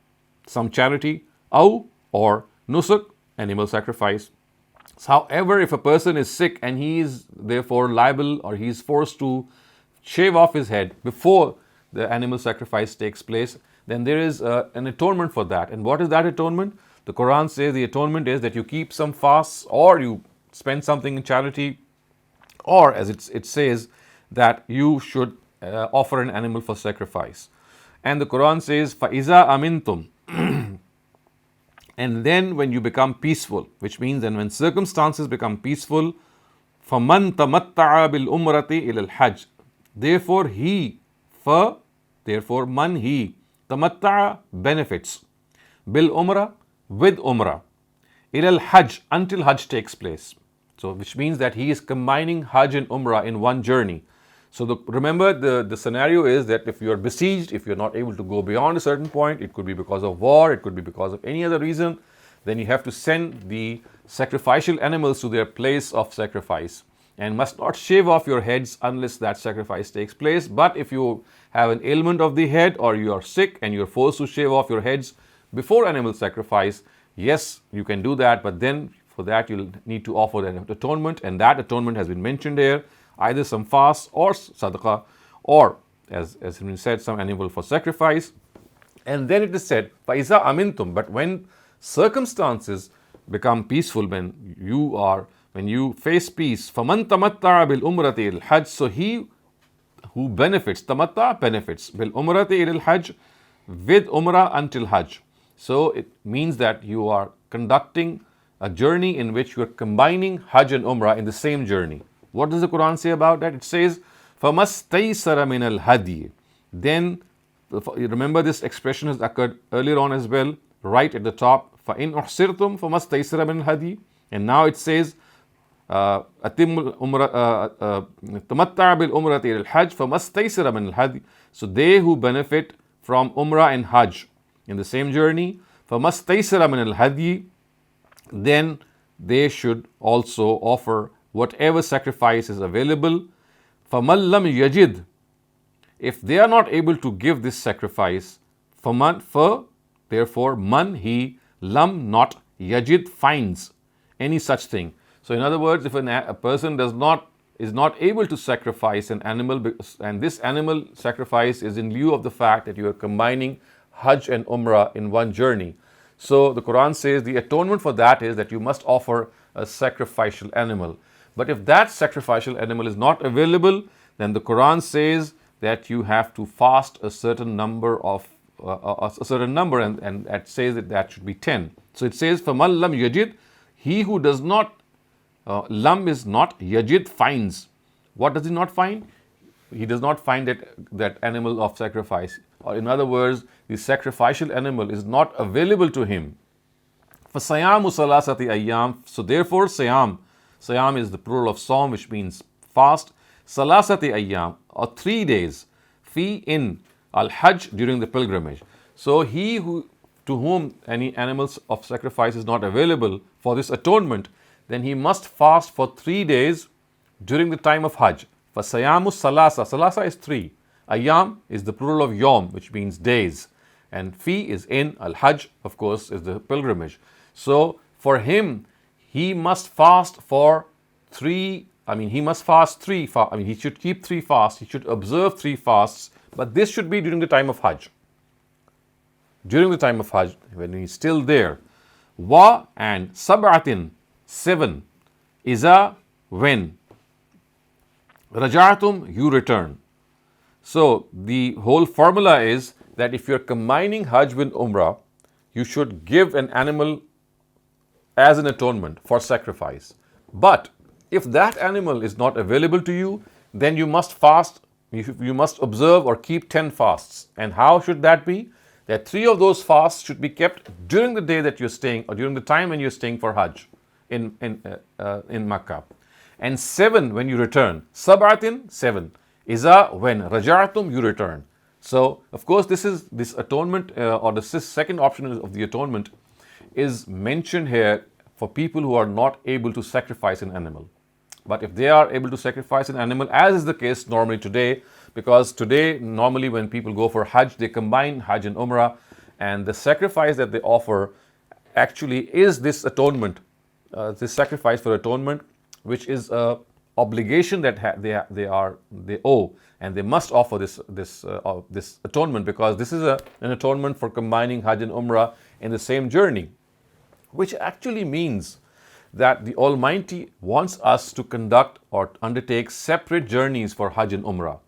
B: some charity. Aw, or nusuk, animal sacrifice. However, if a person is sick and he is therefore liable, or he is forced to shave off his head before the animal sacrifice takes place, then there is an atonement for that. And what is that atonement? The Quran says the atonement is that you keep some fasts, or you spend something in charity, or as it says that you should offer an animal for sacrifice. And the Quran says, فَإِذَا أَمِنْتُمْ, and then when you become peaceful, which means then when circumstances become peaceful, فَمَنْ تَمَتَّعَ بِالْأُمْرَةِ إِلَى الْحَجِّ, therefore he, therefore man, he, tamatta'a, benefits, bil umrah, with umrah, ilal hajj, until hajj takes place. So which means that he is combining hajj and umrah in one journey. So remember the scenario is that if you are besieged, if you are not able to go beyond a certain point, it could be because of war, it could be because of any other reason, then you have to send the sacrificial animals to their place of sacrifice, and must not shave off your heads unless that sacrifice takes place. But if you have an ailment of the head, or you are sick and you are forced to shave off your heads before animal sacrifice, yes, you can do that, but then for that you'll need to offer an atonement, and that atonement has been mentioned here, either some fast or sadaqah, or as has been said, some animal for sacrifice. And then it is said, فَإِذَا أَمِنْتُمْ, but when circumstances become peaceful, when you face peace, فَمَنْ تَمَتَّعَ بِالْأُمْرَةِ إِلَى الْحَجِّ, so he who benefits, tamatta benefits, بِالْأُمْرَةِ إِلَى الْحَجِّ, with umrah until hajj. So it means that you are conducting a journey in which you are combining hajj and umrah in the same journey. What does the Quran say about that? It says, فَمَسْتَيْسَرَ مِنَ الْهَدِيِ, then remember this expression has occurred earlier on as well, right at the top, فَإِنْ أُحْسِرْتُمْ فَمَسْتَيْسَرَ مِنَ الْهَدِيِ, and now it says, أَتِمُّ تَمَتَّعَ بِالْأُمْرَةِ إِلَى الْحَجِّ فَمَسْتَيْسَرَ مِنَ الْهَدِيِ, so they who benefit from umrah and hajj in the same journey, فَمَسْتَيْسَرَ مِنَ الْهَدِيِ, then they should also offer whatever sacrifice is available. فَمَنْ لَمْ يَجِدْ, if they are not able to give this sacrifice, therefore man, he, lam, not, yajid, finds any such thing. So in other words, if a person is not able to sacrifice an animal, and this animal sacrifice is in lieu of the fact that you are combining hajj and umrah in one journey, so the Quran says the atonement for that is that you must offer a sacrificial animal. But if that sacrificial animal is not available, then the Quran says that you have to fast a certain number, and it says that should be 10. So it says, فَمَنْ لَمْ يَجِدْ, he who does not, lam is not, yajid, finds. What does he not find? He does not find that animal of sacrifice. Or in other words, the sacrificial animal is not available to him. فَصَيَامُ ثَلَاثَةِ أَيَّامٍ, so therefore Sayam is the plural of Sawm, which means fast. Salasati ayyam, or 3 days, fi in al-hajj, during the pilgrimage. So he to whom any animals of sacrifice is not available for this atonement, then he must fast for 3 days during the time of hajj. Fasayamu salasa is 3. Ayyam is the plural of yom, which means days. And fi is in, al-hajj, of course, is the pilgrimage. So for him, he must fast for he should keep 3 fasts, he should observe 3 fasts, but this should be during the time of Hajj. During the time of Hajj, when he's still there. Wa and sab'atin, 7. Iza, when. Raja'atum, you return. So the whole formula is that if you're combining Hajj with Umrah, you should give an animal as an atonement for sacrifice. But if that animal is not available to you, then you must fast, you must observe or keep 10 fasts. And how should that be? That 3 of those fasts should be kept during the day that you're staying, or during the time when you're staying for Hajj in Makkah. And 7 when you return. Sab'atin, 7. Iza, when. Raja'atum, you return. So, of course, this atonement, or the second option of the atonement is mentioned here for people who are not able to sacrifice an animal. But if they are able to sacrifice an animal, as is the case normally today, because today, normally when people go for Hajj, they combine Hajj and Umrah, and the sacrifice that they offer actually is this atonement, this sacrifice for atonement, which is a obligation that they owe, and they must offer this atonement, because this is an atonement for combining Hajj and Umrah in the same journey, which actually means that the Almighty wants us to conduct or undertake separate journeys for Hajj and Umrah,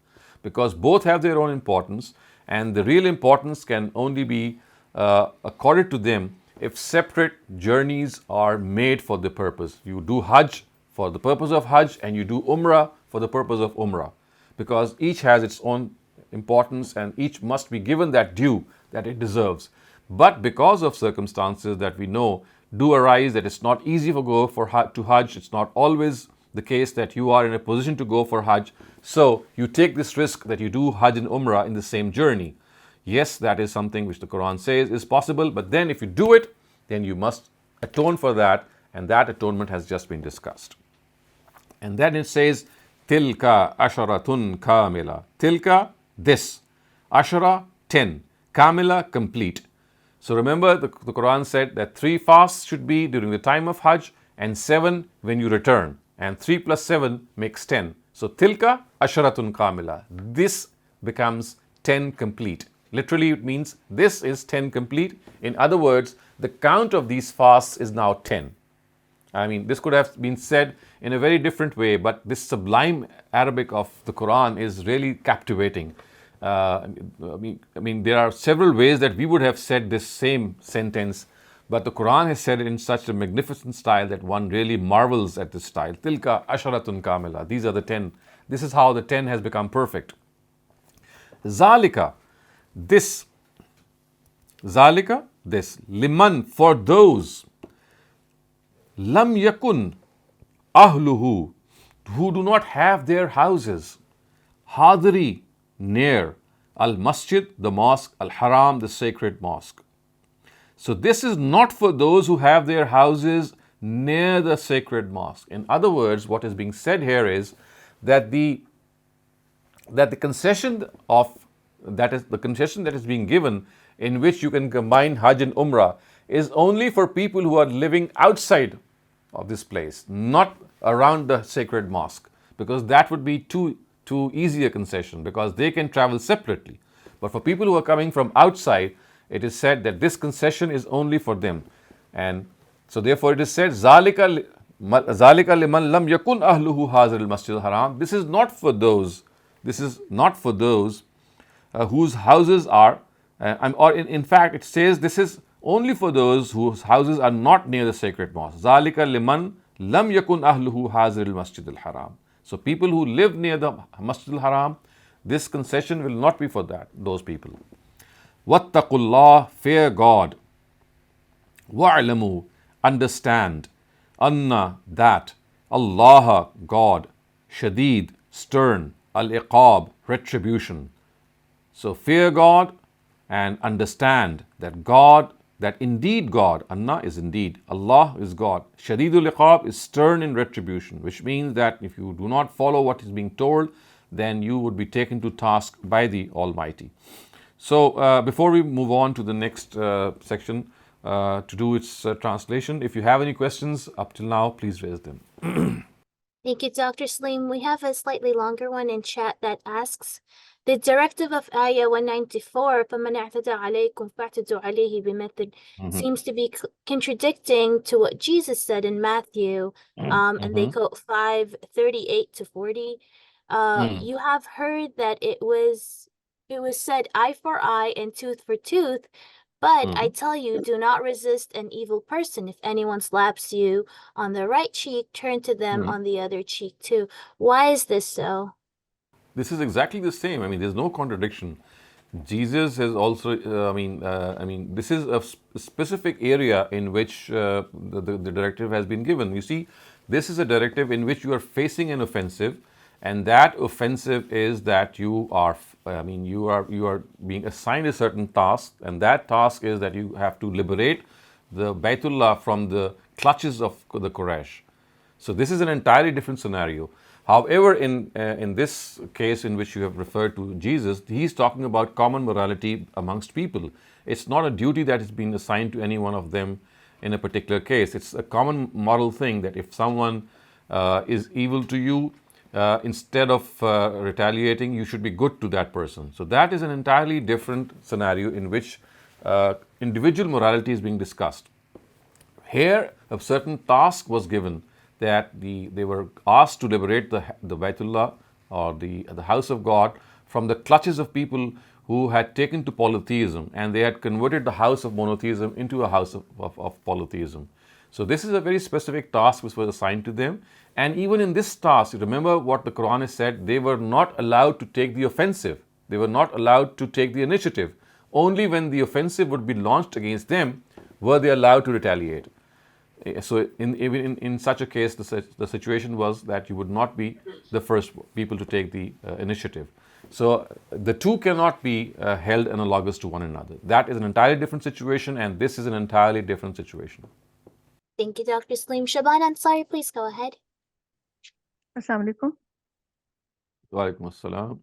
B: because both have their own importance, and the real importance can only be accorded to them if separate journeys are made for the purpose. You do Hajj for the purpose of Hajj, and you do Umrah for the purpose of Umrah, because each has its own importance and each must be given that due that it deserves. But because of circumstances that we know do arise, that it's not easy to Hajj, it's not always the case that you are in a position to go for Hajj, so you take this risk that you do Hajj and Umrah in the same journey. Yes, that is something which the Quran says is possible, but then if you do it, then you must atone for that, and that atonement has just been discussed. And then it says, Tilka asharatun kamila. Tilka, this. Ashara, 10. Kamila, complete. So remember, the Quran said that 3 fasts should be during the time of Hajj, and 7 when you return. And 3 plus 7 makes 10. So Tilka asharatun kamila. This becomes 10 complete. Literally, it means this is 10 complete. In other words, the count of these fasts is now 10. I mean, this could have been said in a very different way, but this sublime Arabic of the Quran is really captivating. I mean, there are several ways that we would have said this same sentence, but the Quran has said it in such a magnificent style that one really marvels at this style. Tilka asharatun kamila. These are the 10. This is how the 10 has become perfect. Zalika, this. Zalika, this. Liman, for those. Lam yakun ahluhu, who do not have their houses. Hadri, near. Al-Masjid, the mosque. Al-Haram, the sacred mosque. So this is not for those who have their houses near the sacred mosque. In other words, what is being said here is that the concession that is being given, in which you can combine Hajj and Umrah, is only for people who are living outside of this place, not around the sacred mosque, because that would be too easy a concession, because they can travel separately. But for people who are coming from outside, it is said that this concession is only for them. And so therefore it is said, Zalika liman lam yakun ahluhu hazir al-masjid al-haram. This is not for those whose houses are, in fact it says this is only for those whose houses are not near the sacred mosque. Zalika liman lam yakun ahluhu hazir al-masjid al-haram. So people who live near the Masjid al-Haram, this concession will not be for those people. Wattaqullah, fear God. Wa'lamu, understand. Anna, that. Allah, God. Shadeed, stern. Al-Iqab, retribution. So fear God and understand that indeed God, Anna is indeed, Allah is God. Shadeedul Iqab is stern in retribution, which means that if you do not follow what is being told, then you would be taken to task by the Almighty. So before we move on to the next section to do its translation, if you have any questions up till now, please raise them.
C: Thank you, Dr. Saleem. We have a slightly longer one in chat that asks, the directive of Ayah 194, فَمَنْ اعْتَدَى عَلَيْكُمْ فَاعْتَدُوا عَلَيْهِ بِمِثْلِ, seems to be contradicting to what Jesus said in Matthew, and they quote 5:38 to 40. You have heard that it was said eye for eye and tooth for tooth, but I tell you, do not resist an evil person. If anyone slaps you on the right cheek, turn to them on the other cheek too. Why is this so?
B: This is exactly the same. I mean, there's no contradiction. Jesus has also, this is a specific area in which the directive has been given. You see, this is a directive in which you are facing an offensive, and that offensive is that you are being assigned a certain task, and that task is that you have to liberate the Baytullah from the clutches of the Quraysh. So this is an entirely different scenario. However, in this case in which you have referred to Jesus, he's talking about common morality amongst people. It's not a duty that is being assigned to any one of them in a particular case. It's a common moral thing that if someone is evil to you, instead of retaliating, you should be good to that person. So that is an entirely different scenario in which individual morality is being discussed. Here, a certain task was given that they were asked to liberate the Baytullah or the house of God from the clutches of people who had taken to polytheism, and they had converted the house of monotheism into a house of polytheism. So this is a very specific task which was assigned to them. And even in this task, remember what the Quran has said, they were not allowed to take the offensive. They were not allowed to take the initiative. Only when the offensive would be launched against them were they allowed to retaliate. So even in such a case, the situation was that you would not be the first people to take the initiative. So the two cannot be held analogous to one another. That is an entirely different situation, and this is an entirely different situation.
C: Thank you, Dr. Saleem. Shaban Ansari, please go ahead.
D: Assalamu alaikum.
B: Wa alaikum assalam.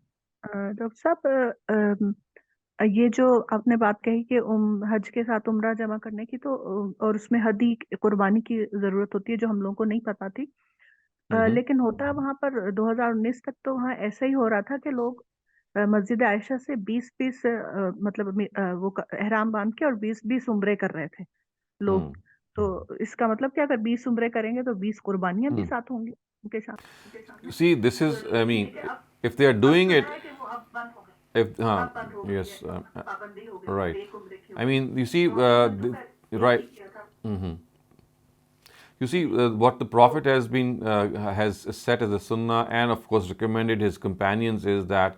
D: Doctor साहब, ये जो आपने बात कही कि हज के साथ उम्रा जमा करने की, तो और उसमें हदी कुर्बानी की जरूरत होती है, जो हम लोगों को नहीं पता थी। लेकिन होता है वहां पर 2019 तक तो वहाँ ऐसा ही हो रहा था कि लोग मस्जिद आयशा से 20 मतलब वो एहराम बांध के और 20 उम्रे कर रहे थे लोग। तो इसका मतलब क्या, अगर 20 उम्रे करेंगे तो 20 कुर्बानियां भी साथ होंगी उनके साथ।
B: See, this is, I mean, if they are doing it, yes, right. I mean, you see, right. You see, what the Prophet has been has set as a sunnah, and of course recommended his companions, is that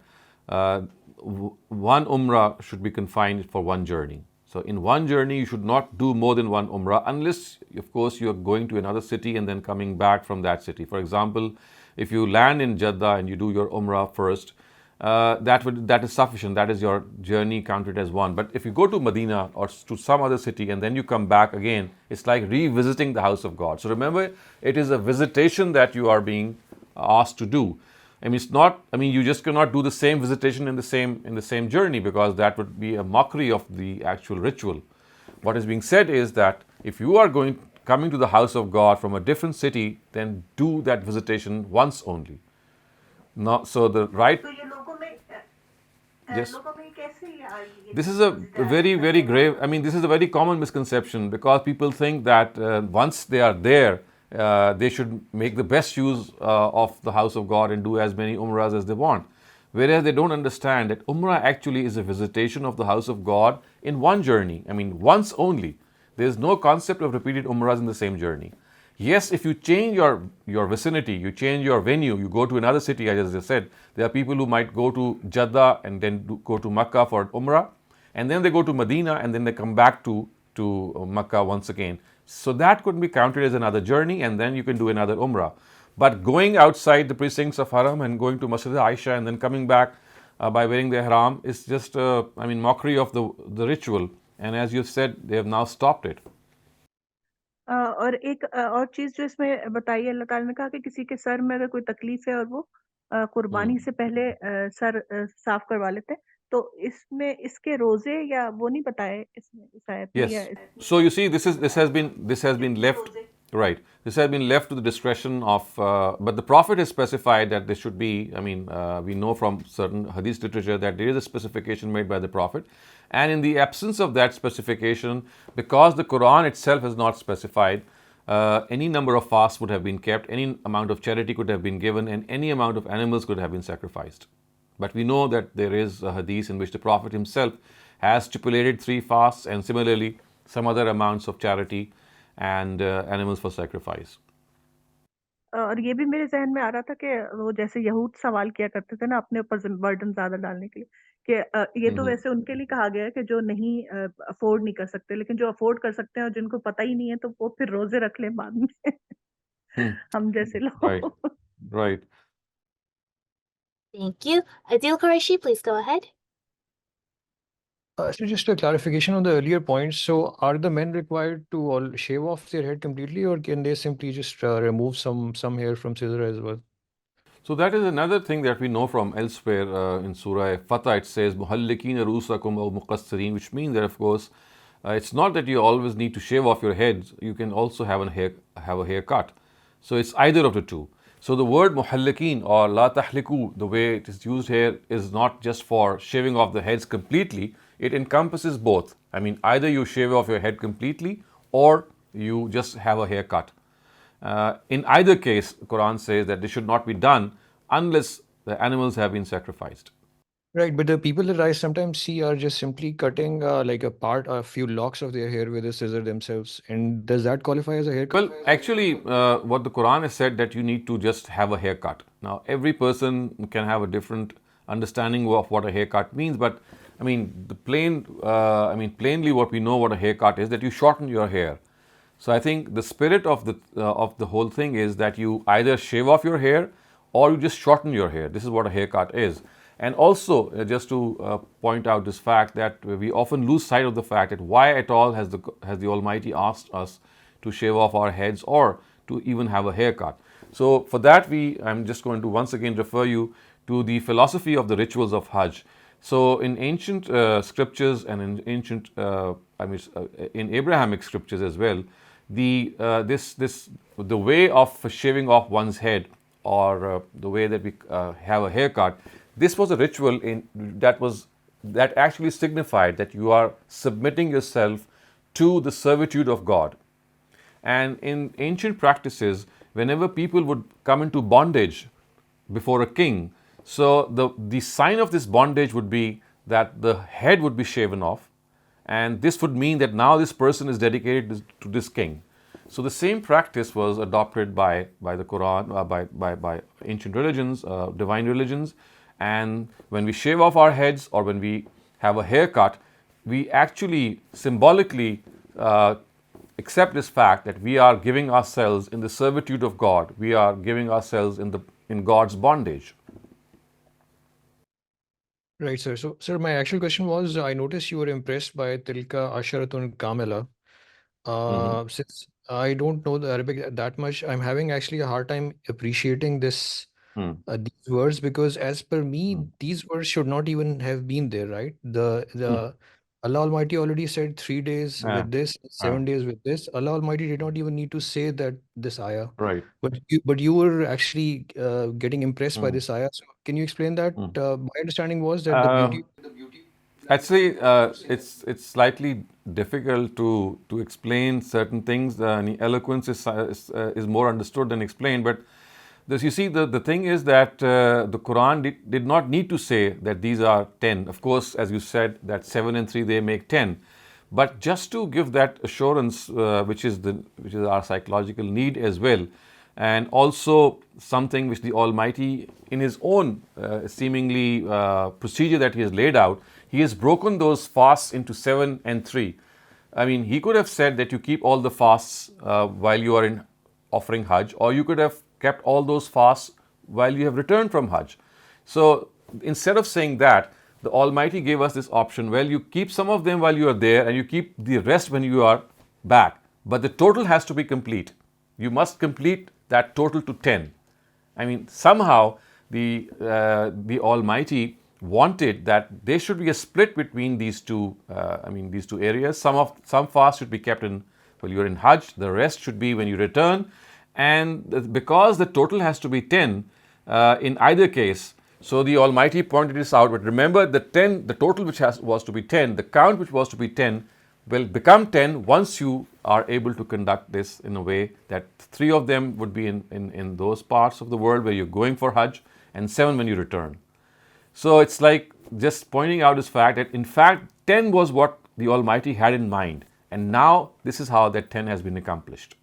B: one umrah should be confined for one journey. So in one journey, you should not do more than one umrah, unless, of course, you are going to another city and then coming back from that city. For example, if you land in Jeddah and you do your umrah first, that is sufficient. That is your journey counted as one. But if you go to Medina or to some other city and then you come back again, it's like revisiting the house of God. So remember, it is a visitation that you are being asked to do. I mean, it's not, I mean, you just cannot do the same visitation in the same journey, because that would be a mockery of the actual ritual. What is being said is that if you are coming to the house of God from a different city, then do that visitation once only. Not so the right. Yes. This is a very, very grave, I mean, this is a very common misconception, because people think that once they are there, they should make the best use of the house of God and do as many umrahs as they want. Whereas they don't understand that umrah actually is a visitation of the house of God in one journey. I mean, once only. There is no concept of repeated umrahs in the same journey. Yes, if you change your vicinity, you change your venue, you go to another city, as I said, there are people who might go to Jeddah and then go to Makkah for Umrah, and then they go to Medina and then they come back to Makkah once again. So that could be counted as another journey, and then you can do another Umrah. But going outside the precincts of Haram and going to Masjid Aisha and then coming back by wearing the Ihram is just, mockery of the ritual. And as you said, they have now stopped it.
D: और एक और चीज जो इसमें बताई, अल्लाह ताला ने कहा कि किसी के सर में अगर कोई तकलीफ है और वो कुर्बानी से पहले सर साफ करवा लेते हैं, तो इसमें इसके रोजे या वो नहीं बताए इसमें इस आयत में या
B: Yes. So you see, this has been left right. This has been left to the discretion of. But the Prophet has specified that there should be. I mean, we know from certain Hadith literature that there is a specification made by the Prophet, and in the absence of that specification, because the Quran itself has not specified, any number of fasts would have been kept, any amount of charity could have been given, and any amount of animals could have been sacrificed. But we know that there is a hadith in which the Prophet himself has stipulated 3 fasts and similarly some other amounts of charity and animals for sacrifice.
D: और ये भी मेरे जहन में आ रहा था कि वो जैसे यहूद सवाल किया करते थे ना अपने ऊपर बर्डन ज्यादा डालने के लिए कि ये तो वैसे उनके लिए कहा गया है कि जो नहीं अफोर्ड नहीं कर सकते, लेकिन जो अफोर्ड कर सकते हैं और जिनको पता ही नहीं है तो वो फिर रोजे रख लें बाद में हम जैसे
B: Right,
D: लोग।
B: right.
C: Thank you. Adil Qureshi, please go ahead.
F: So just a clarification on the earlier points. So are the men required to all shave off their head completely, or can they simply just remove some hair from scissor as well?
B: So that is another thing that we know from elsewhere in Surah Fatah. It says "Muhallikina rusakum aw muqassirin," which means that of course it's not that you always need to shave off your heads. You can also have a haircut. So it's either of the two. So the word muhallikin or la tahliku, the way it is used here, is not just for shaving off the heads completely. It encompasses both. I mean, either you shave off your head completely or you just have a haircut. In either case, the Quran says that this should not be done unless the animals have been sacrificed.
F: Right, but the people that I sometimes see are just simply cutting like a few locks of their hair with a scissor themselves. And does that qualify as a haircut?
B: Well, actually, what the Quran has said that you need to just have a haircut. Now, every person can have a different understanding of what a haircut means, but I mean, plainly, what we know what a haircut is that you shorten your hair. So I think the spirit of the whole thing is that you either shave off your hair or you just shorten your hair. This is what a haircut is. And also, just to point out this fact that we often lose sight of the fact that why at all has the Almighty asked us to shave off our heads or to even have a haircut. So for that, I'm just going to once again refer you to the philosophy of the rituals of Hajj. So in ancient scriptures and in ancient, in Abrahamic scriptures as well, the way of shaving off one's head or the way that we have a haircut, this was a ritual that actually signified that you are submitting yourself to the servitude of God. And in ancient practices, whenever people would come into bondage before a king, so the sign of this bondage would be that the head would be shaven off, and this would mean that now this person is dedicated to this king. So the same practice was adopted by the Quran, by ancient religions, divine religions. And when we shave off our heads or when we have a haircut, we actually symbolically accept this fact that we are giving ourselves in the servitude of God. We are giving ourselves in God's bondage.
F: Right, sir. So, sir, my actual question was, I noticed you were impressed by Tilka Asharatun Kamila. Since I don't know the Arabic that much, I'm having actually a hard time appreciating these words, because as per me, these words should not even have been there, right? The Allah Almighty already said 3 days
B: Yeah.
F: with this, 7 days with this. Allah Almighty did not even need to say that this ayah.
B: Right.
F: But you were actually getting impressed by this ayah. So can you explain that? My understanding was that the beauty.
B: Actually, it's slightly difficult to explain certain things. Eloquence is more understood than explained. But you see, the thing is that the Quran did not need to say that these are 10. Of course, as you said, that 7 and 3 they make 10. But just to give that assurance, which is our psychological need as well, and also something which the Almighty, in His own seemingly procedure that He has laid out, He has broken those fasts into 7 and 3. I mean, He could have said that you keep all the fasts while you are in offering Hajj, or you could have kept all those fasts while you have returned from Hajj. So instead of saying that, the Almighty gave us this option. Well, you keep some of them while you are there and you keep the rest when you are back. But the total has to be complete. You must complete that total to 10. I mean, somehow the Almighty wanted that there should be a split between these two. These two areas. Some fast should be kept in while you're in Hajj. The rest should be when you return, and because the total has to be 10 in either case. So the Almighty pointed this out. But remember, the total which was to be 10, the count which was to be 10, will become 10 once you are able to conduct this in a way that 3 of them would be in those parts of the world where you're going for Hajj, and 7 when you return. So it's like just pointing out this fact that in fact 10 was what the Almighty had in mind, and now this is how that 10 has been accomplished.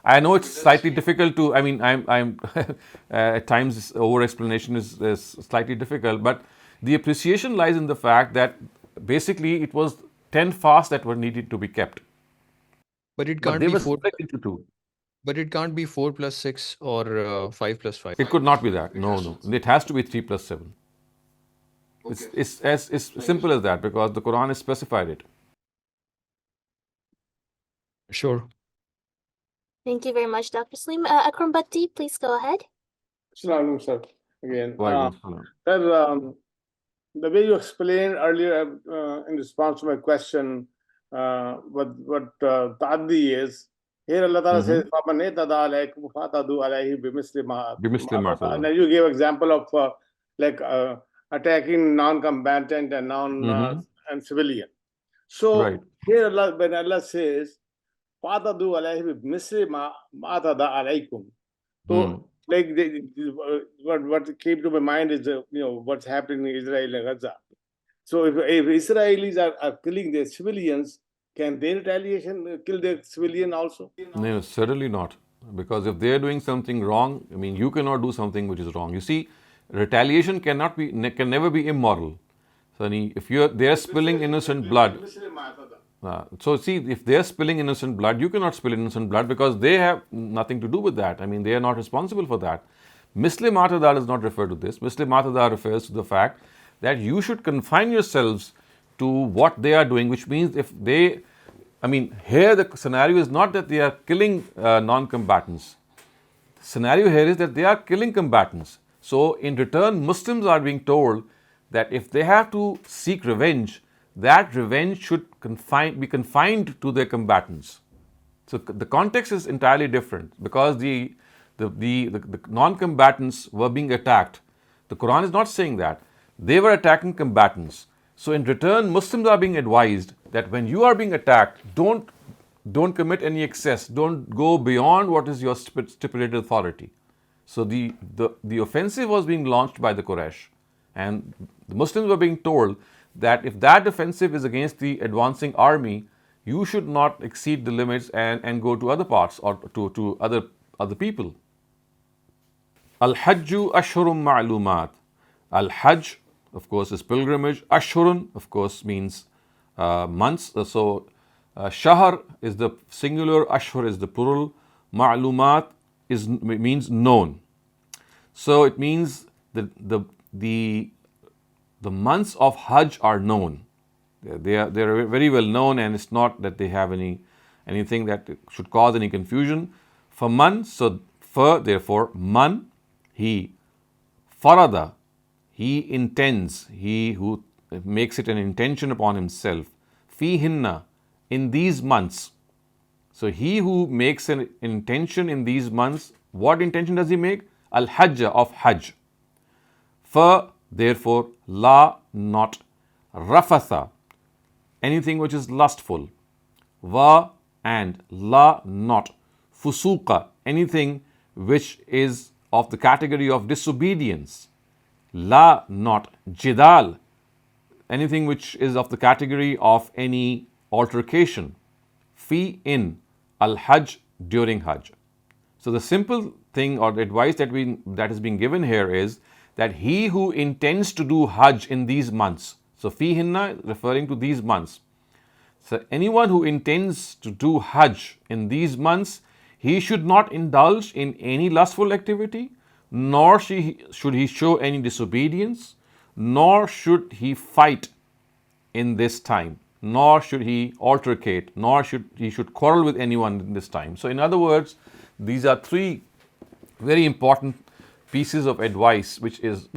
B: I know it's slightly difficult to, I'm at times over explanation is slightly difficult, but the appreciation lies in the fact that basically it was 10 fasts that were needed to be kept.
F: But it
B: But
F: can't
B: they
F: be
B: were
F: 4.
B: split into 2.
F: But it can't be 4 plus 6 or 5 plus 5.
B: It could not be that. No. It has to be 3 plus 7. It's as simple as that, because the Quran has specified it.
F: Sure.
C: Thank you very much, Dr. Saleem. Akram Bhatti, please go ahead.
E: Assalamu alaikum, sir. Again,
B: Walaikum salam.
E: sir, the way you explained earlier in response to my question, what ta'addi is, here Allah Ta'ala says, فَمَنْ اعْتَدَى عَلَيْكُمْ فَاعْتَدُوا عَلَيْهِ بِمِثْلِ مَا
B: بِمِثْلِ مَا
E: اعْتَدَى. And then you gave example of attacking non-combatant and and civilian. So
B: Right.
E: here when Allah says, فَاعْتَدُوا عَلَيْهِ بِمِثْلِ مَا اعْتَدَى عَلَيْكُمْ. So what came to my mind is what's happening in Israel and Gaza. So if Israelis are killing their civilians, can their retaliation kill their civilian also?
B: No, certainly not. Because if they are doing something wrong, you cannot do something which is wrong. You see, retaliation can never be immoral. So if they are spilling innocent blood, so see, if they are spilling innocent blood, you cannot spill innocent blood because they have nothing to do with that. They are not responsible for that. Misli Matada does not refer to this. Misli Matada refers to the fact that you should confine yourselves to what they are doing, which means if they, here the scenario is not that they are killing non-combatants. The scenario here is that they are killing combatants. So in return, Muslims are being told that if they have to seek revenge, that revenge should be confined to their combatants. So the context is entirely different because the non-combatants were being attacked. The Quran is not saying that. They were attacking combatants. So in return, Muslims are being advised that when you are being attacked, don't commit any excess. Don't go beyond what is your stipulated authority. So the offensive was being launched by the Quraysh, and the Muslims were being told that if that offensive is against the advancing army, you should not exceed the limits and go to other parts or to other people. Al-Hajju Ashhurum Ma'lumat. Al-Hajj, of course, is pilgrimage. Ashhurun, of course, means months. So Shahr is the singular, Ashhur is the plural. Ma'lumat means known. So it means the months of Hajj are known. They are very well known, and it's not that they have anything that should cause any confusion. For man, so for therefore man, he farada, he intends, he who makes it an intention upon himself. Fihinna, in these months. So he who makes an intention in these months, what intention does he make? Al-Hajj, of Hajj. For therefore, la, not, rafatha, anything which is lustful, wa, and la, not, fusuqa, anything which is of the category of disobedience, la, not, jidal, anything which is of the category of any altercation, fi, in, al-Hajj, during Hajj. So the simple thing or the advice that is being given here is that he who intends to do Hajj in these months, so fihinna referring to these months. So anyone who intends to do Hajj in these months, he should not indulge in any lustful activity, nor should he show any disobedience, nor should he fight in this time, nor should he altercate, nor should he quarrel with anyone in this time. So in other words, these are three very important pieces of advice which is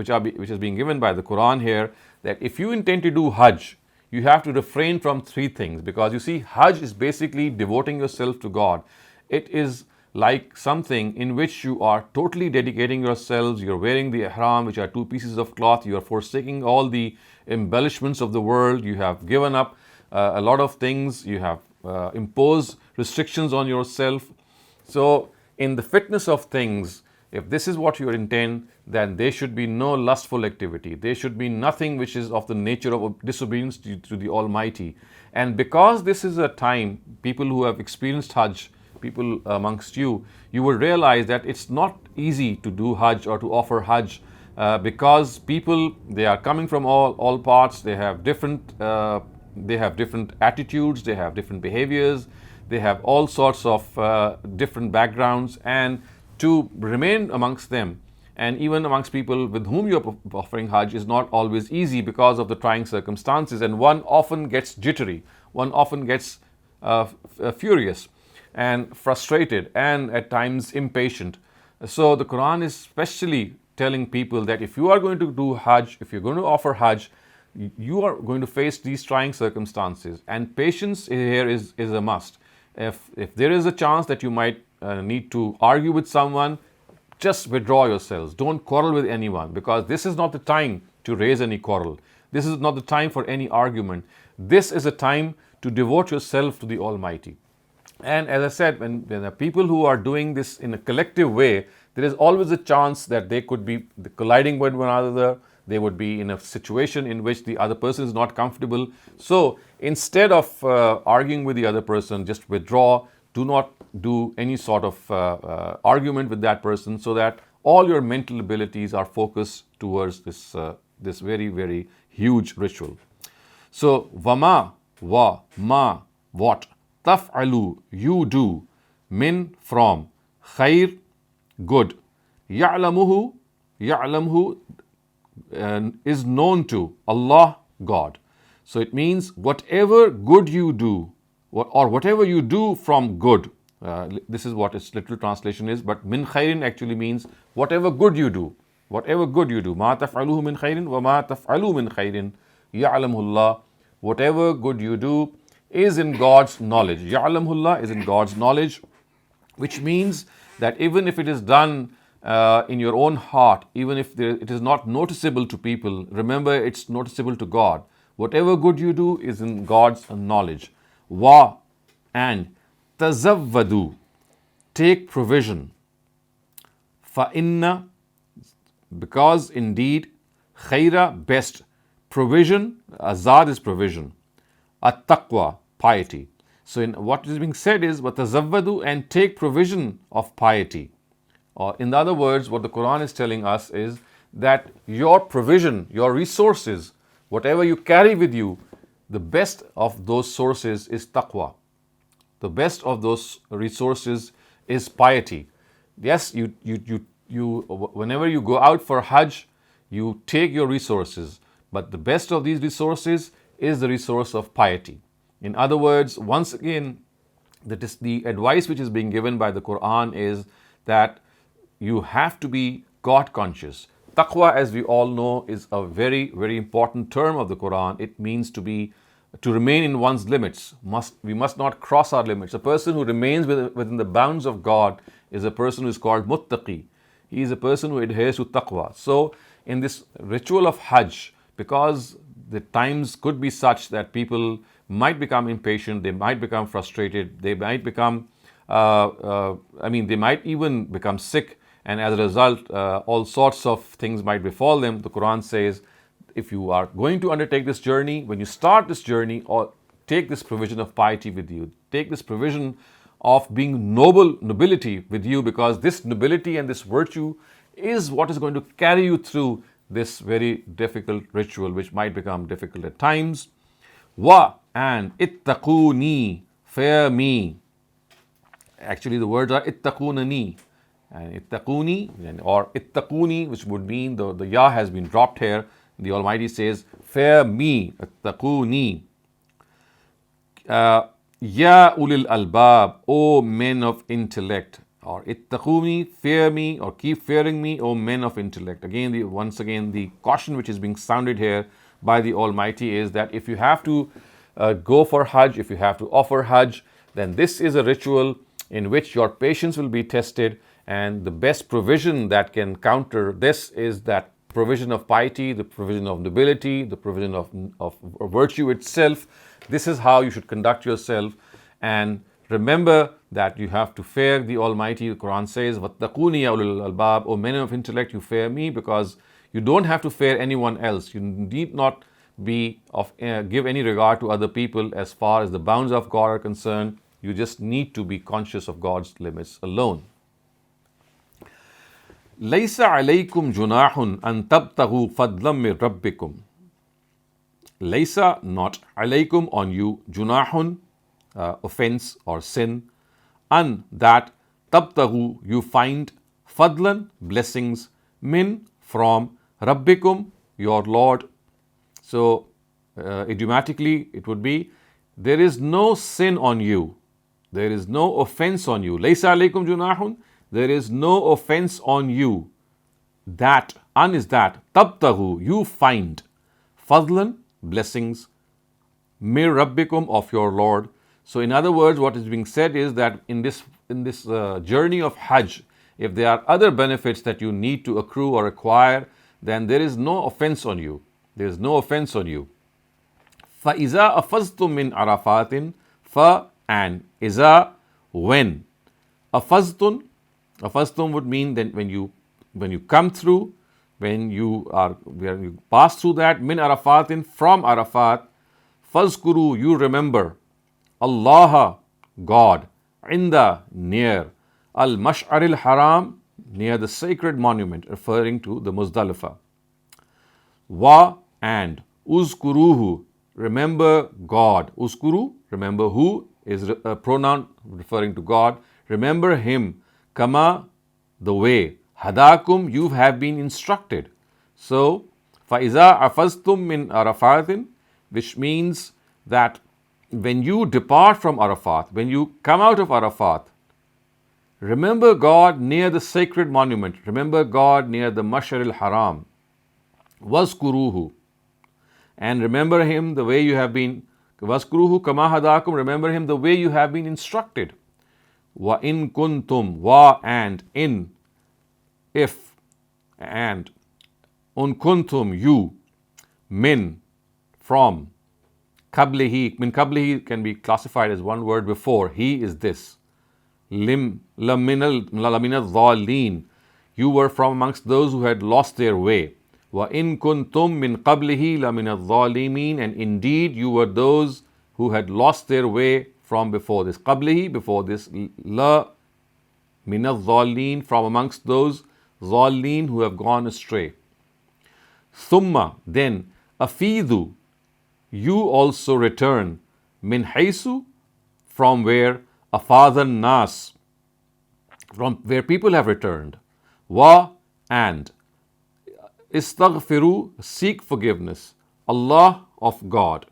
B: being given by the Quran here, that if you intend to do Hajj, you have to refrain from three things, because you see, Hajj is basically devoting yourself to God. It is like something in which you are totally dedicating yourselves. You're wearing the ihram, which are two pieces of cloth. You are forsaking all the embellishments of the world. You have given up a lot of things. You have imposed restrictions on yourself. So in the fitness of things, if this is what your intent, then there should be no lustful activity. There should be nothing which is of the nature of disobedience to the Almighty. And because this is a time, people who have experienced Hajj, people amongst you, you will realize that it's not easy to do Hajj or to offer Hajj, because people, they are coming from all parts. They have different attitudes, they have different behaviors, they have all sorts of different backgrounds, and to remain amongst them and even amongst people with whom you are offering Hajj is not always easy because of the trying circumstances, and one often gets jittery, one often gets furious and frustrated and at times impatient. So the Quran is especially telling people that if you are going to do Hajj, if you're going to offer Hajj, you are going to face these trying circumstances, and patience here is a must. If there is a chance that you might need to argue with someone, just withdraw yourselves. Don't quarrel with anyone, because this is not the time to raise any quarrel. This is not the time for any argument. This is a time to devote yourself to the Almighty. And as I said, when there are people who are doing this in a collective way, there is always a chance that they could be colliding with one another. They would be in a situation in which the other person is not comfortable. So instead of arguing with the other person, just withdraw. Do not do any sort of argument with that person, so that all your mental abilities are focused towards this very, very huge ritual. So wama, wa, ma, what, taf'alu, you do, min, from, khair, good, ya'lamuhu, is known to Allah, God. So it means whatever good you do, or whatever you do from good. This is what its literal translation is, but min khairin actually means whatever good you do. Whatever good you do. Ma taf'aluhu min khairin wa ma taf'alu min khairin ya'lamullah. Whatever good you do is in God's knowledge. Ya'lamullah is in God's knowledge, which means that even if it is done in your own heart, even if it is not noticeable to people, remember it's noticeable to God. Whatever good you do is in God's knowledge. Wa, and tazawwadu, take provision. Fa inna, because indeed, khaira, best, provision, azad is provision, at-taqwa, piety. So what is being said is watazawwadu, and take provision of piety. Or in other words, what the Quran is telling us is that your provision, your resources, whatever you carry with you, the best of those sources is taqwa. The best of those resources is piety. Yes, you whenever you go out for Hajj, you take your resources, but the best of these resources is the resource of piety. In other words, once again, the advice which is being given by the Quran is that you have to be God conscious. Taqwa, as we all know, is a very, very important term of the Quran. It means to remain in one's limits. We must not cross our limits. A person who remains within the bounds of God is a person who is called muttaqi. He is a person who adheres to taqwa. So in this ritual of Hajj, because the times could be such that people might become impatient, they might become frustrated, they might become, they might even become sick, and as a result, all sorts of things might befall them. The Quran says, if you are going to undertake this journey, when you start this journey, or take this provision of piety with you, take this provision of being nobility with you, because this nobility and this virtue is what is going to carry you through this very difficult ritual, which might become difficult at times. Wa, and ittaquni, fear me. Actually, the words are ittaqunani. And ittaquni, or ittaquni, which would mean the ya has been dropped here. The Almighty says, fear me, ittaquni. Ya ulil albab, O men of intellect. or ittaquni, fear me, or keep fearing me, O men of intellect. Again, once again, the caution which is being sounded here by the Almighty is that if you have to go for Hajj, if you have to offer Hajj, then this is a ritual in which your patience will be tested, and the best provision that can counter this is that provision of piety, the provision of nobility, the provision of virtue itself. This is how you should conduct yourself, and remember that you have to fear the Almighty. The Quran says, "Wattaquni ya ulul albab," O men of intellect, you fear me, because you don't have to fear anyone else. You need not give any regard to other people as far as the bounds of God are concerned. You just need to be conscious of God's limits alone. لَيْسَ عَلَيْكُمْ جُنَاحٌ أَن تَبْتَغُوا فَضْلًا مِّن رَبِّكُمْ. Laysa, not, alaykum, on you, junahun, offense or sin, an, that, tabtahu, you find, fadlan, blessings, min, from, rabbikum, your Lord. So, idiomatically, it would be, there is no sin on you, there is no offense on you. Laysa alaykum junahun, there is no offense on you. That, an is that, tabtahu, you find, fadlan, blessings, mir rabbikum, of your Lord. So in other words, what is being said is that in this journey of Hajj, if there are other benefits that you need to accrue or acquire, then there is no offense on you. There is no offense on you. فَإِذَا أَفَزْتُم مِّنْ عَرَفَاتٍ, fa, and, iza, when. Afaztun would mean that when you come through, when you pass through that, min arafatin, from Arafat, fazkuru, you remember, Allah, God, inda, near, al-mash'aril haram, near the sacred monument, referring to the Muzdalifah. Wa, and, uzkuruhu, remember God. Uzkuru, remember who, is a pronoun referring to God. Remember him, kama, the way, hadakum, you have been instructed. So, فَإِذَا أَفَزْتُم مِّنْ عَرَفَاتٍ, which means that when you depart from Arafat, when you come out of Arafat, remember God near the sacred monument, remember God near the Mash'ar al-Haram, وَذْكُرُوهُ, and remember him the way you have been, وَذْكُرُوهُ كَمَا هَدَاكُمْ, remember him the way you have been instructed. وَإِن كُنْتُمْ, wa, and, in, if, and, kuntum, you, min, from, qablihi, min qablihi can be classified as one word before, he is this, laminal dhalin, you were from amongst those who had lost their way. Wa in kuntum min qablihi laminal dhalimin, and indeed you were those who had lost their way from before this. Qablihi, before this, la minal dhalin, from amongst those dhalin who have gone astray. Thumma, then, afidu, you also return, min haysu, from where, afadan nas, from where people have returned. Wa, and, istaghfiru, seek forgiveness, Allah, of God.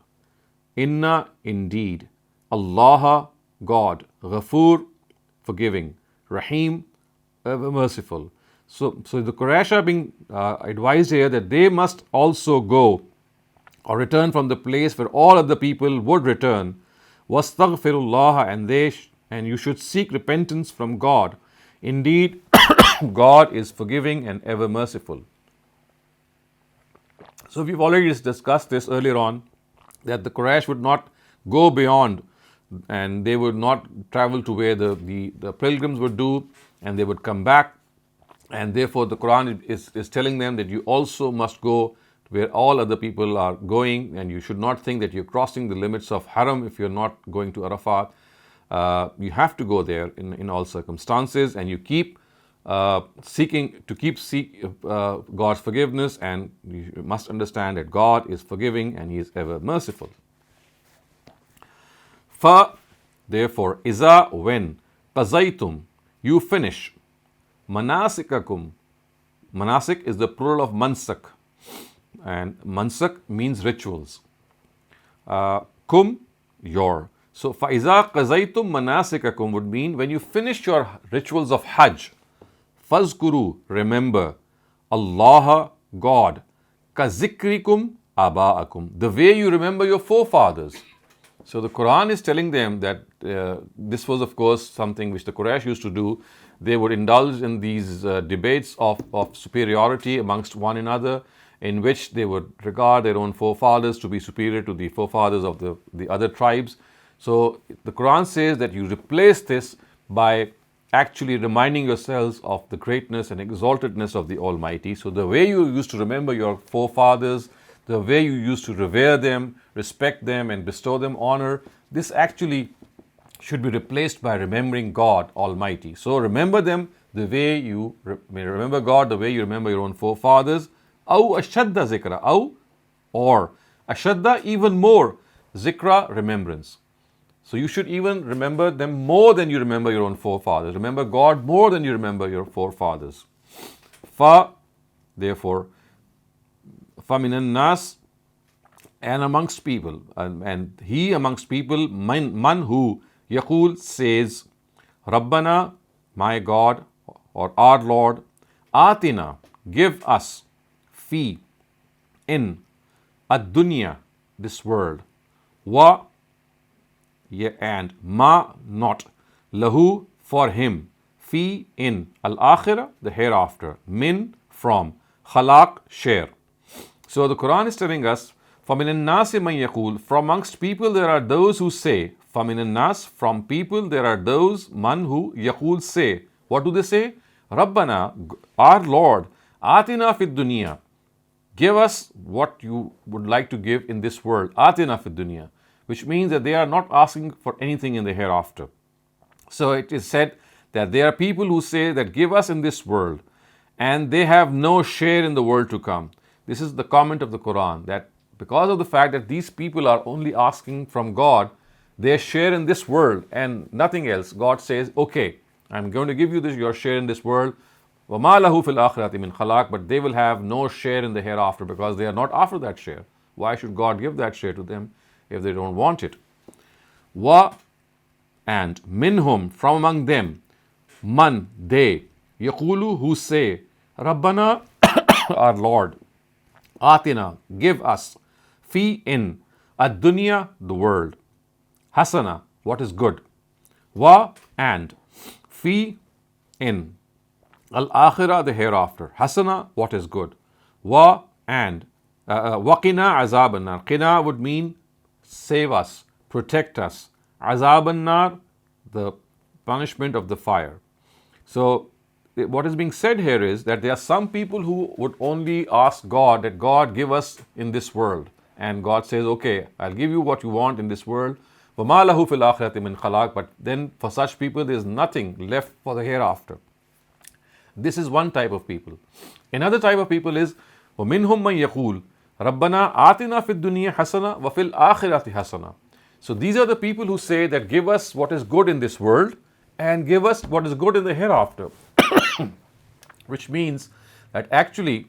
B: Inna, indeed, Allah, God, Ghafoor, forgiving, Rahim, ever merciful. So the Quraysh are being advised here that they must also go or return from the place where all other people would return. Wastaghfirullah, and you should seek repentance from God. Indeed, God is forgiving and ever merciful. So we've already discussed this earlier on, that the Quraysh would not go beyond, and they would not travel to where the pilgrims would do, and they would come back. And therefore the Quran is telling them that you also must go where all other people are going, and you should not think that you're crossing the limits of Haram if you're not going to Arafat. You have to go there in all circumstances, and you keep seek God's forgiveness, and you must understand that God is forgiving and He is ever merciful. Fa, therefore, iza, when, qazaytum, you finish, manasikakum, manasik is the plural of mansak, and mansak means rituals. Kum, your. So فَإِذَا قَضَيْتُم مَنَاسِكَكُم would mean when you finish your rituals of Hajj, فَذْكُرُوا, remember, Allah, God, كَذِكْرِكُمْ آبَاءَكُم, the way you remember your forefathers. So the Quran is telling them that this was of course something which the Quraysh used to do. They would indulge in these debates of superiority amongst one another, in which they would regard their own forefathers to be superior to the forefathers of the other tribes. So the Quran says that you replace this by actually reminding yourselves of the greatness and exaltedness of the Almighty. So the way you used to remember your forefathers, the way you used to revere them, respect them and bestow them honor, this actually should be replaced by remembering God Almighty. So remember them the way you remember God, the way you remember your own forefathers. أو أشد ذكر, أو or أشد, even more, zikra, remembrance. So you should even remember them more than you remember your own forefathers. Remember God more than you remember your forefathers. Fa, therefore, فَمِنَ النَّاسِ, and amongst people, and he amongst people, man who, yaqul, says, Rabbana, my God, or our Lord, Atina, give us, fi, in, ad-dunya, this world, wa, and ma, not, lahu, for him, fi, in, al-akhirah, the hereafter, min, from, khalaq, share. So the Quran is telling us, فَمِنَ النَّاسِ مَنْ يَقُولُ, from amongst people there are those who say, فَمِنَ النَّاسِ, from people there are those, man who, يَقُول, say. What do they say? Rabbana, our Lord, Atina fid dunya, give us what you would like to give in this world. Atina fid dunya, which means that they are not asking for anything in the hereafter. So it is said that there are people who say that give us in this world, and they have no share in the world to come. This is the comment of the Quran, that because of the fact that these people are only asking from God their share in this world and nothing else, God says, okay, I'm going to give you your share in this world. وَمَا لَهُ فِي الْآخِرَةِ مِنْ خَلَاقٍ, but they will have no share in the hereafter because they are not after that share. Why should God give that share to them if they don't want it? Wa, and minhum, from among them, man, they, yaqulu, who say, Rabbana, our Lord, Atina, give us, fi, in, ad-dunya, the world, hasana, what is good, wa, and, fi, in, al-akhirah, the hereafter, hasana, what is good, wa, and, waqina azab an-nar. Qina would mean save us, protect us. Azab an-nar, the punishment of the fire. So what is being said here is that there are some people who would only ask God that God give us in this world, and God says, okay, I'll give you what you want in this world. وَمَا لَهُ فِي الْآخِرَةِ مِنْ خَلَاقٍ, but then for such people there is nothing left for the hereafter. This is one type of people. Another type of people is وَمِنْهُمْ مَنْ يَقُولُ رَبَّنَا آتِنَا فِي الدُّنْيَا حَسَنَةً وَفِي الْآخِرَةِ حَسَنَةً. So these are the people who say that give us what is good in this world and give us what is good in the hereafter. Which means that actually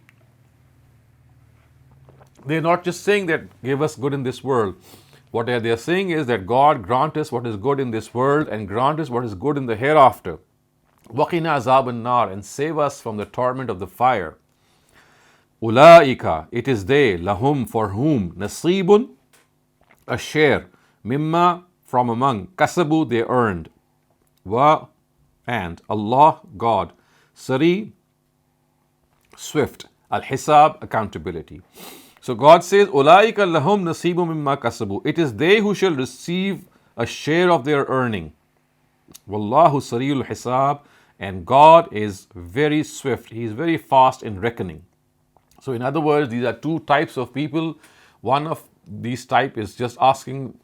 B: they're not just saying that give us good in this world. What they are saying is that God grant us what is good in this world and grant us what is good in the hereafter. Waqina azab an-nar, and save us from the torment of the fire. Ulaika, it is they, lahum, for whom, nasibun, a share, mimma, from among, kasabu, they earned, wa, and Allah, God, sari, swift, al-hisab, accountability. So God says, ulaika lahum nasibun mimma kasabu, it is they who shall receive a share of their earning. Wallahu sariyul hisab, and God is very swift, He is very fast in reckoning. So in other words, these are two types of people. One of these type is just asking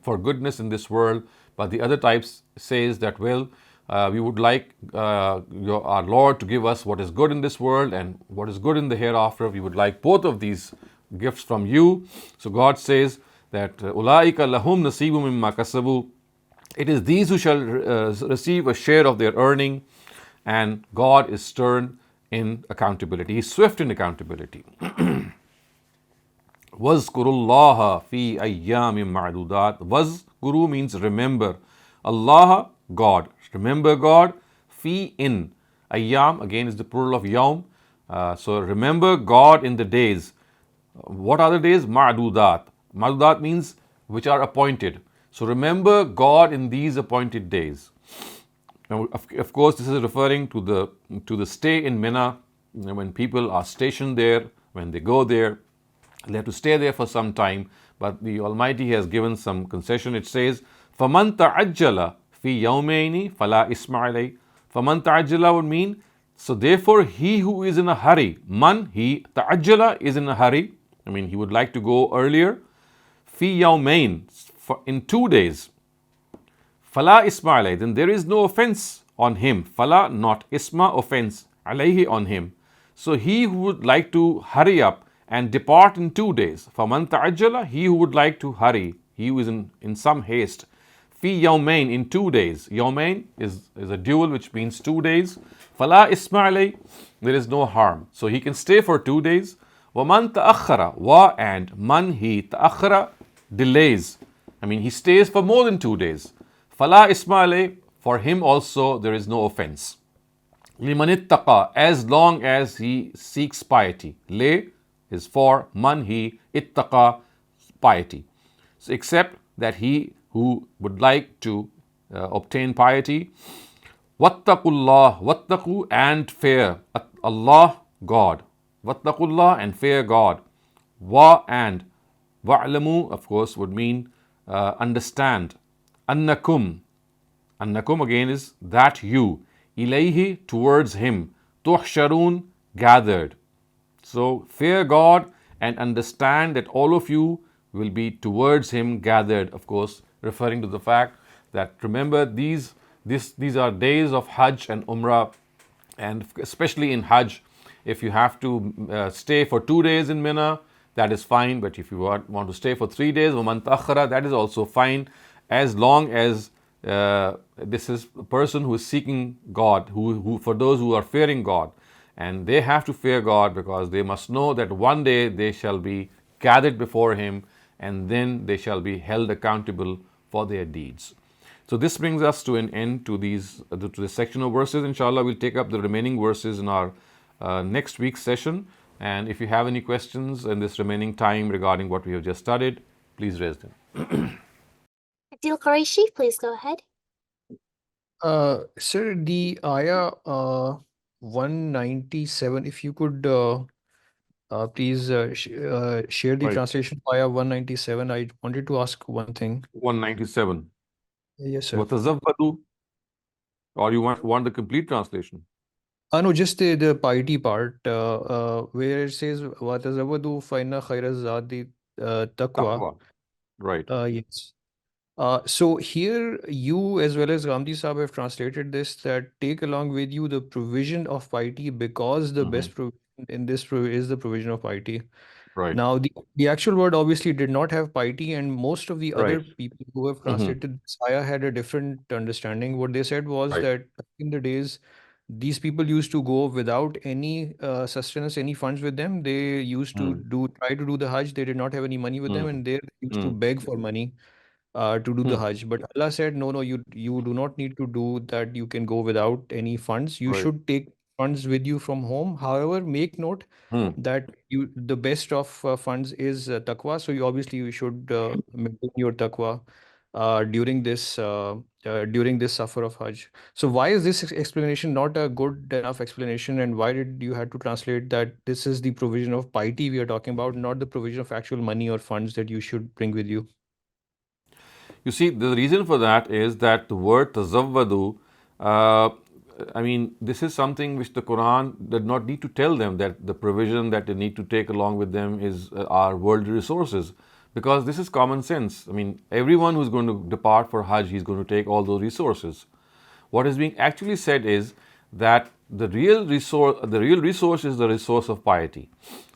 B: for goodness in this world, but the other type says that, well, we would like our Lord to give us what is good in this world and what is good in the hereafter. We would like both of these gifts from you. So God says that ulaika lahum nasibum mimma kasabu, it is these who shall receive a share of their earning, and God is stern in accountability. He is swift in accountability. وَاذْكُرُوا اللَّهَ فِي أَيَّامٍ مَعْدُودَاتٍ. Udhkuru means remember. Allah, God. Remember God. Fi in. Ayyam again is the plural of yawm. So remember God in the days. What are the days? Ma'dudat. Ma'dudat means which are appointed. So remember God in these appointed days. Now, of course, this is referring to the stay in Mina. When people are stationed there, when they go there, they have to stay there for some time. But the Almighty has given some concession. It says, فَمَنْ تَعَجَّلَ فِي يَوْمَيْنِ فَلَا إِسْمَ عَلَيْهِ. فَمَنْ تَعَجَّلَ would mean, so therefore he who is in a hurry, he ta'ajjala is in a hurry, I mean he would like to go earlier, fi yawmain, in 2 days, fala isma alayhi, then there is no offense on him. Fala, not, isma, offense, alayhi, on him. So he who would like to hurry up and depart in 2 days, faman ta'ajjala, he who would like to hurry, he who is in some haste, fi yawmain, in 2 days. Yawmain is a dual which means 2 days. Fala isma alayhi, there is no harm. So he can stay for 2 days. Waman ta'akhara, wa, and man, he, ta'akhara, delays. I mean he stays for more than 2 days. Fala isma alayhi, for him also there is no offense. Liman ittaqa, as long as he seeks piety. Le is for, man, he, ittaqa, piety. So except that he who would like to obtain piety, wattaqullah, wattaqu, and fear Allah, God. Wattaqullah, and fear God. Wa, and wa'lamu, of course, would mean understand. Annakum again is that you. Ilayhi, towards him. Tuhsharun, gathered. So fear God and understand that all of you will be towards him gathered, of course, referring to the fact that remember these are days of Hajj and Umrah, and especially in Hajj, if you have to stay for 2 days in Mina, that is fine. But if you want to stay for 3 days, وَمَنْ تَأَخَّرَ, that is also fine, as long as this is a person who is seeking God, who for those who are fearing God. And they have to fear God because they must know that one day they shall be gathered before him, and then they shall be held accountable for their deeds. So this brings us to an end to this section of verses. Inshallah, we'll take up the remaining verses in our next week's session. And if you have any questions in this remaining time regarding what we have just studied, please raise them.
C: Adil Qureshi, please go ahead.
F: Sir, the ayah 197, if you could please share the
B: Right.
F: translation of ayah 197. I wanted to ask one thing.
B: 197.
F: Yes, sir.
B: وَتَزَوَّدُوا, or you want the complete translation?
F: No, just the piety part, where it says وَتَزَوَّدُوا فَإِنَّ خَيْرَ الزَّادِ تَقْوَى.
B: Taqwa. Right.
F: Yes. So here you as well as Ghamidi Sahib have translated this, that take along with you the provision of piety, because the best provision in this is the provision of piety.
B: Right.
F: Now the actual word obviously did not have piety, and most of the other
B: Right.
F: people who have translated this ayah had a different understanding. What they said was
B: Right.
F: that back in the days, these people used to go without any sustenance, any funds with them. They used to try to do the Hajj. They did not have any money with them, and they used to beg for money to do the Hajj. But Allah said, no, you do not need to do that. You can go without any funds. You
B: Right.
F: should take funds with you from home. However, make note that the best of funds is taqwa. So you should maintain your taqwa during this safar of Hajj. So why is this explanation not a good enough explanation, and why did you have to translate that this is the provision of piety we are talking about, not the provision of actual money or funds that you should bring with you?
B: You see, the reason for that is that the word tazawwadu, I mean, this is something which the Quran did not need to tell them, that the provision that they need to take along with them is our worldly resources, because this is common sense. I mean, everyone who's going to depart for Hajj, he's going to take all those resources. What is being actually said is that the real resource is the resource of piety.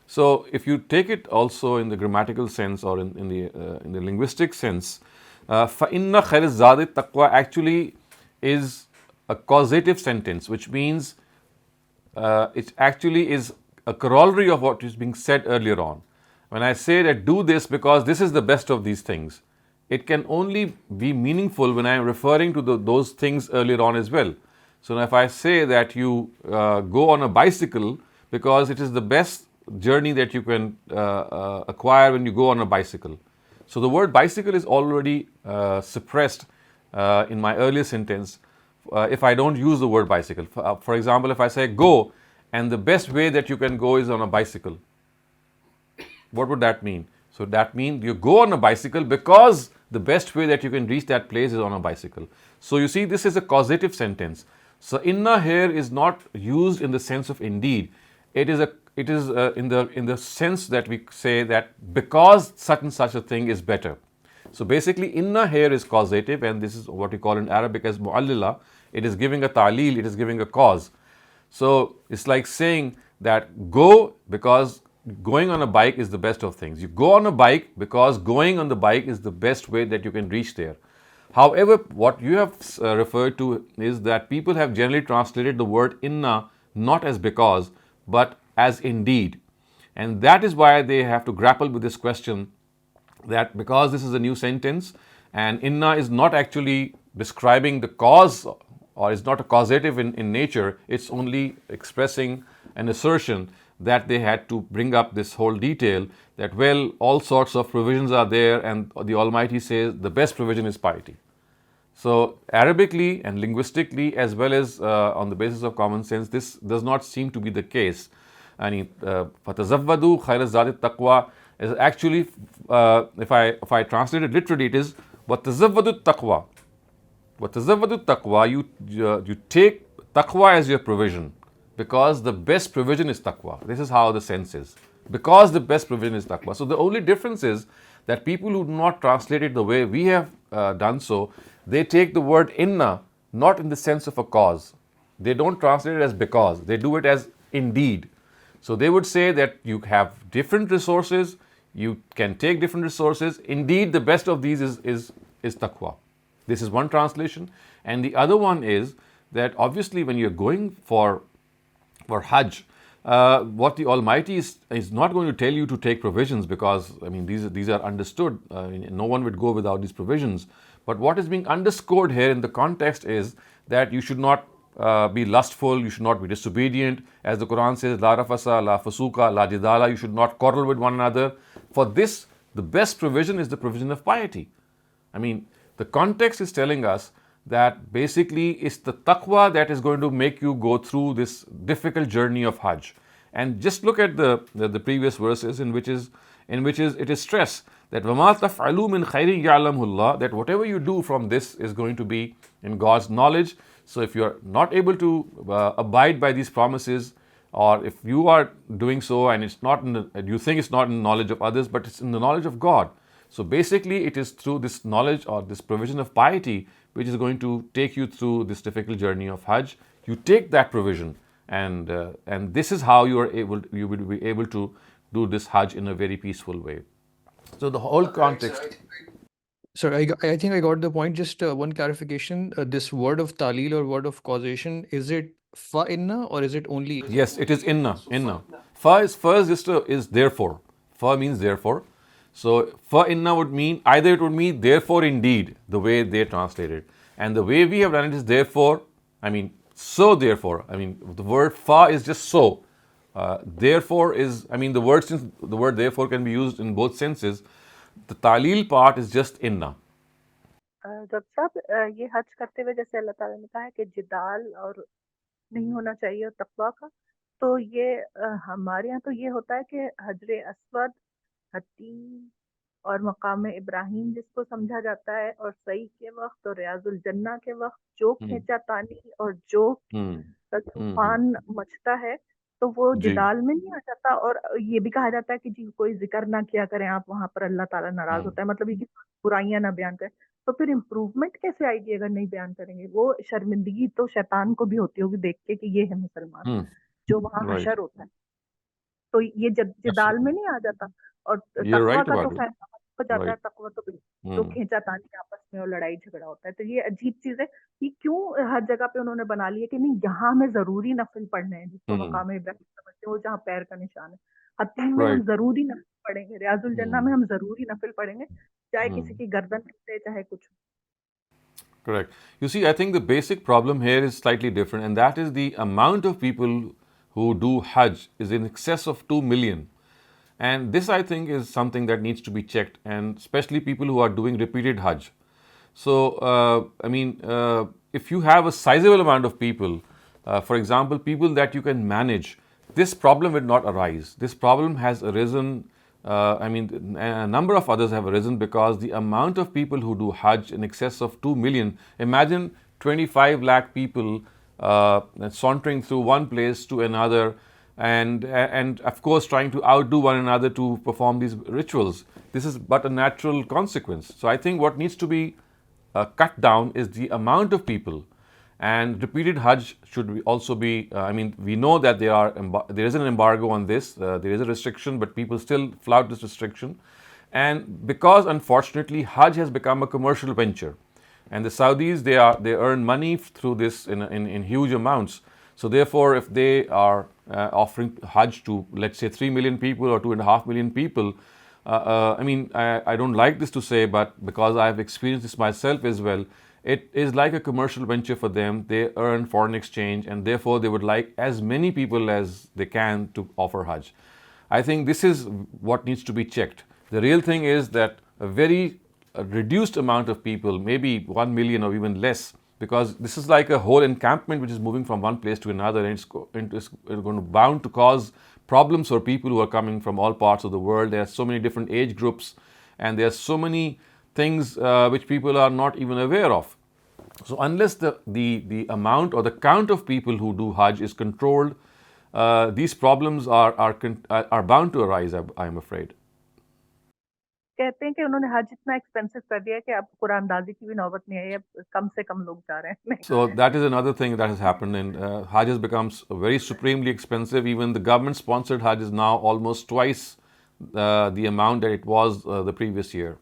B: So, if you take it also in the grammatical sense or in the linguistic sense, فَإِنَّ خَيْرَ الزَّادِ taqwa actually is a causative sentence, which means it actually is a corollary of what is being said earlier on. When I say that do this because this is the best of these things, it can only be meaningful when I am referring to those things earlier on as well. So now if I say that you go on a bicycle because it is the best journey that you can acquire when you go on a bicycle. So the word bicycle is already suppressed in my earlier sentence if I don't use the word bicycle. For example, if I say go and the best way that you can go is on a bicycle, what would that mean? So that means you go on a bicycle because the best way that you can reach that place is on a bicycle. So you see, this is a causative sentence. So inna here is not used in the sense of indeed. It is in the sense that we say that because such and such a thing is better. So basically, inna here is causative, and this is what we call in Arabic as mu'allila. It is giving a ta'lil, it is giving a cause. So it's like saying that go because going on a bike is the best of things. You go on a bike because going on the bike is the best way that you can reach there. However, what you have referred to is that people have generally translated the word inna not as because but as indeed. And that is why they have to grapple with this question, that because this is a new sentence and inna is not actually describing the cause or is not a causative in nature, it's only expressing an assertion that they had to bring up this whole detail that, well, all sorts of provisions are there and the Almighty says the best provision is piety. So Arabically and linguistically as well as on the basis of common sense, this does not seem to be the case. فَتَزَوَّدُوا خَيْرَ الزَّادِ التَّقْوَى is actually, if I translate it literally, it is وَتَزَوَّدُوا التَّقْوَى. وَتَزَوَّدُوا التَّقْوَى, you take taqwa as your provision because the best provision is taqwa. This is how the sense is. Because the best provision is taqwa. So the only difference is that people who do not translate it the way we have done so, they take the word inna not in the sense of a cause. They don't translate it as because, they do it as indeed. So they would say that you have different resources, you can take different resources. Indeed, the best of these is taqwa. This is one translation. And the other one is that obviously when you're going for Hajj, what the Almighty is not going to tell you to take provisions because, I mean, these are understood. No one would go without these provisions. But what is being underscored here in the context is that you should not be lustful, you should not be disobedient. As the Quran says, La rafasa, la fasuka, la jidala, you should not quarrel with one another. For this, the best provision is the provision of piety. I mean, the context is telling us that basically it's the taqwa that is going to make you go through this difficult journey of Hajj. And just look at the previous verses in which it is stressed that وَمَا تَفْعَلُوا مِنْ خَيْرٍ يَعْلَمْهُ اللَّهُ, that whatever you do from this is going to be in God's knowledge. So if you're not able to abide by these promises, or if you are doing so and it's not you think it's not in the knowledge of others, but it's in the knowledge of God. So basically it is through this knowledge or this provision of piety which is going to take you through this difficult journey of Hajj. You take that provision, and this is how you will be able to do this Hajj in a very peaceful way. So the whole context.
F: Sir, I think I got the point. Just one clarification. This word of talil or word of causation, is it fa inna or is it only?
B: Yes, it is inna. Fa is therefore. Fa means therefore. So fa inna would mean either it would mean therefore indeed, the way they translate it, and the way we have done it is therefore. I mean so therefore. I mean the word fa is just so. Therefore is, I mean the word, since the word therefore can be used in both senses, the talil part is just inna.
D: Doctor साहब ये हज करते हुए जैसे अल्लाह ताला ने कहा है कि जिदाल और नहीं होना चाहिए और तकवा का, तो ये हमारे यहाँ तो ये होता है कि हजरे अस्वद, हती और मकाम इब्राहिम जिसको समझा जाता है, और सही के वक्त और रियाजुल जन्ना के वक्त जो खींचा तानी और जो तूफान मचता है, तो वो जिदाल में नहीं आ जाता। और ये भी कहा जाता है कि जी कोई जिक्र ना किया करें आप, वहां पर अल्लाह ताला नाराज होता है, मतलब ये बुराइयां ना बयान करें। तो फिर इम्प्रूवमेंट कैसे आएगी अगर नहीं बयान करेंगे? वो शर्मिंदगी तो शैतान को भी होती होगी देख के कि ये है मुसलमान जो वहां हशर होता है, तो ये जिदाल में नहीं आ जाता। और तकवा का तो फैसला हो जाता है, तकवा तो खींचा तानी आपस में और लड़ाई झगड़ा होता है। तो ये अजीब चीज है कि क्यों हर जगह पे उन्होंने बना लिया कि नहीं यहाँ हमें जरूरी नफिल पढ़ने हैं, जिसको मकाम इब्राहिम समझते हैं, वो जहाँ पैर का निशान है, हतीम में हम
B: Right.
D: जरूरी नफिल पढ़ेंगे, रियाजुल जन्ना में हम जरूरी नफिल पढ़ेंगे, चाहे
B: Hmm.
D: किसी की गर्दन टूटे चाहे कुछ।
B: Correct. You see, I think the basic problem here is slightly different, and that is the amount of people who do Hajj is in excess of 2 million. And this, I think, is something that needs to be checked, and especially people who are doing repeated Hajj. So, if you have a sizable amount of people, for example, people that you can manage, this problem will not arise. This problem has arisen, a number of others have arisen because the amount of people who do Hajj in excess of 2 million, imagine 25 lakh people sauntering through one place to another, and of course trying to outdo one another to perform these rituals. This is but a natural consequence. So I think what needs to be cut down is the amount of people, and repeated Hajj should also be. We know that there is an embargo on this. There is a restriction, but people still flout this restriction, and because unfortunately Hajj has become a commercial venture, and the Saudis they earn money through this in huge amounts. So therefore, if they are offering Hajj to, let's say, 3 million people or 2.5 million people, I don't like this to say, but because I've experienced this myself as well, it is like a commercial venture for them. They earn foreign exchange, and therefore they would like as many people as they can to offer Hajj. I think this is what needs to be checked. The real thing is that a very reduced amount of people, maybe 1 million or even less, because this is like a whole encampment which is moving from one place to another, and it's going to bound to cause problems for people who are coming from all parts of the world. There are so many different age groups, and there are so many things which people are not even aware of. So unless the amount or the count of people who do Hajj is controlled, these problems are bound to arise, I am afraid.
D: कहते हैं कि उन्होंने हज इतना expensive कर दिया कि अब कुरानदाजी की भी नौबत नहीं आई, अब कम से कम लोग जा रहे हैं।
B: So that is another thing that has happened, and Hajj has become very supremely expensive. Even the government-sponsored Hajj is now almost twice the amount that it was the previous year.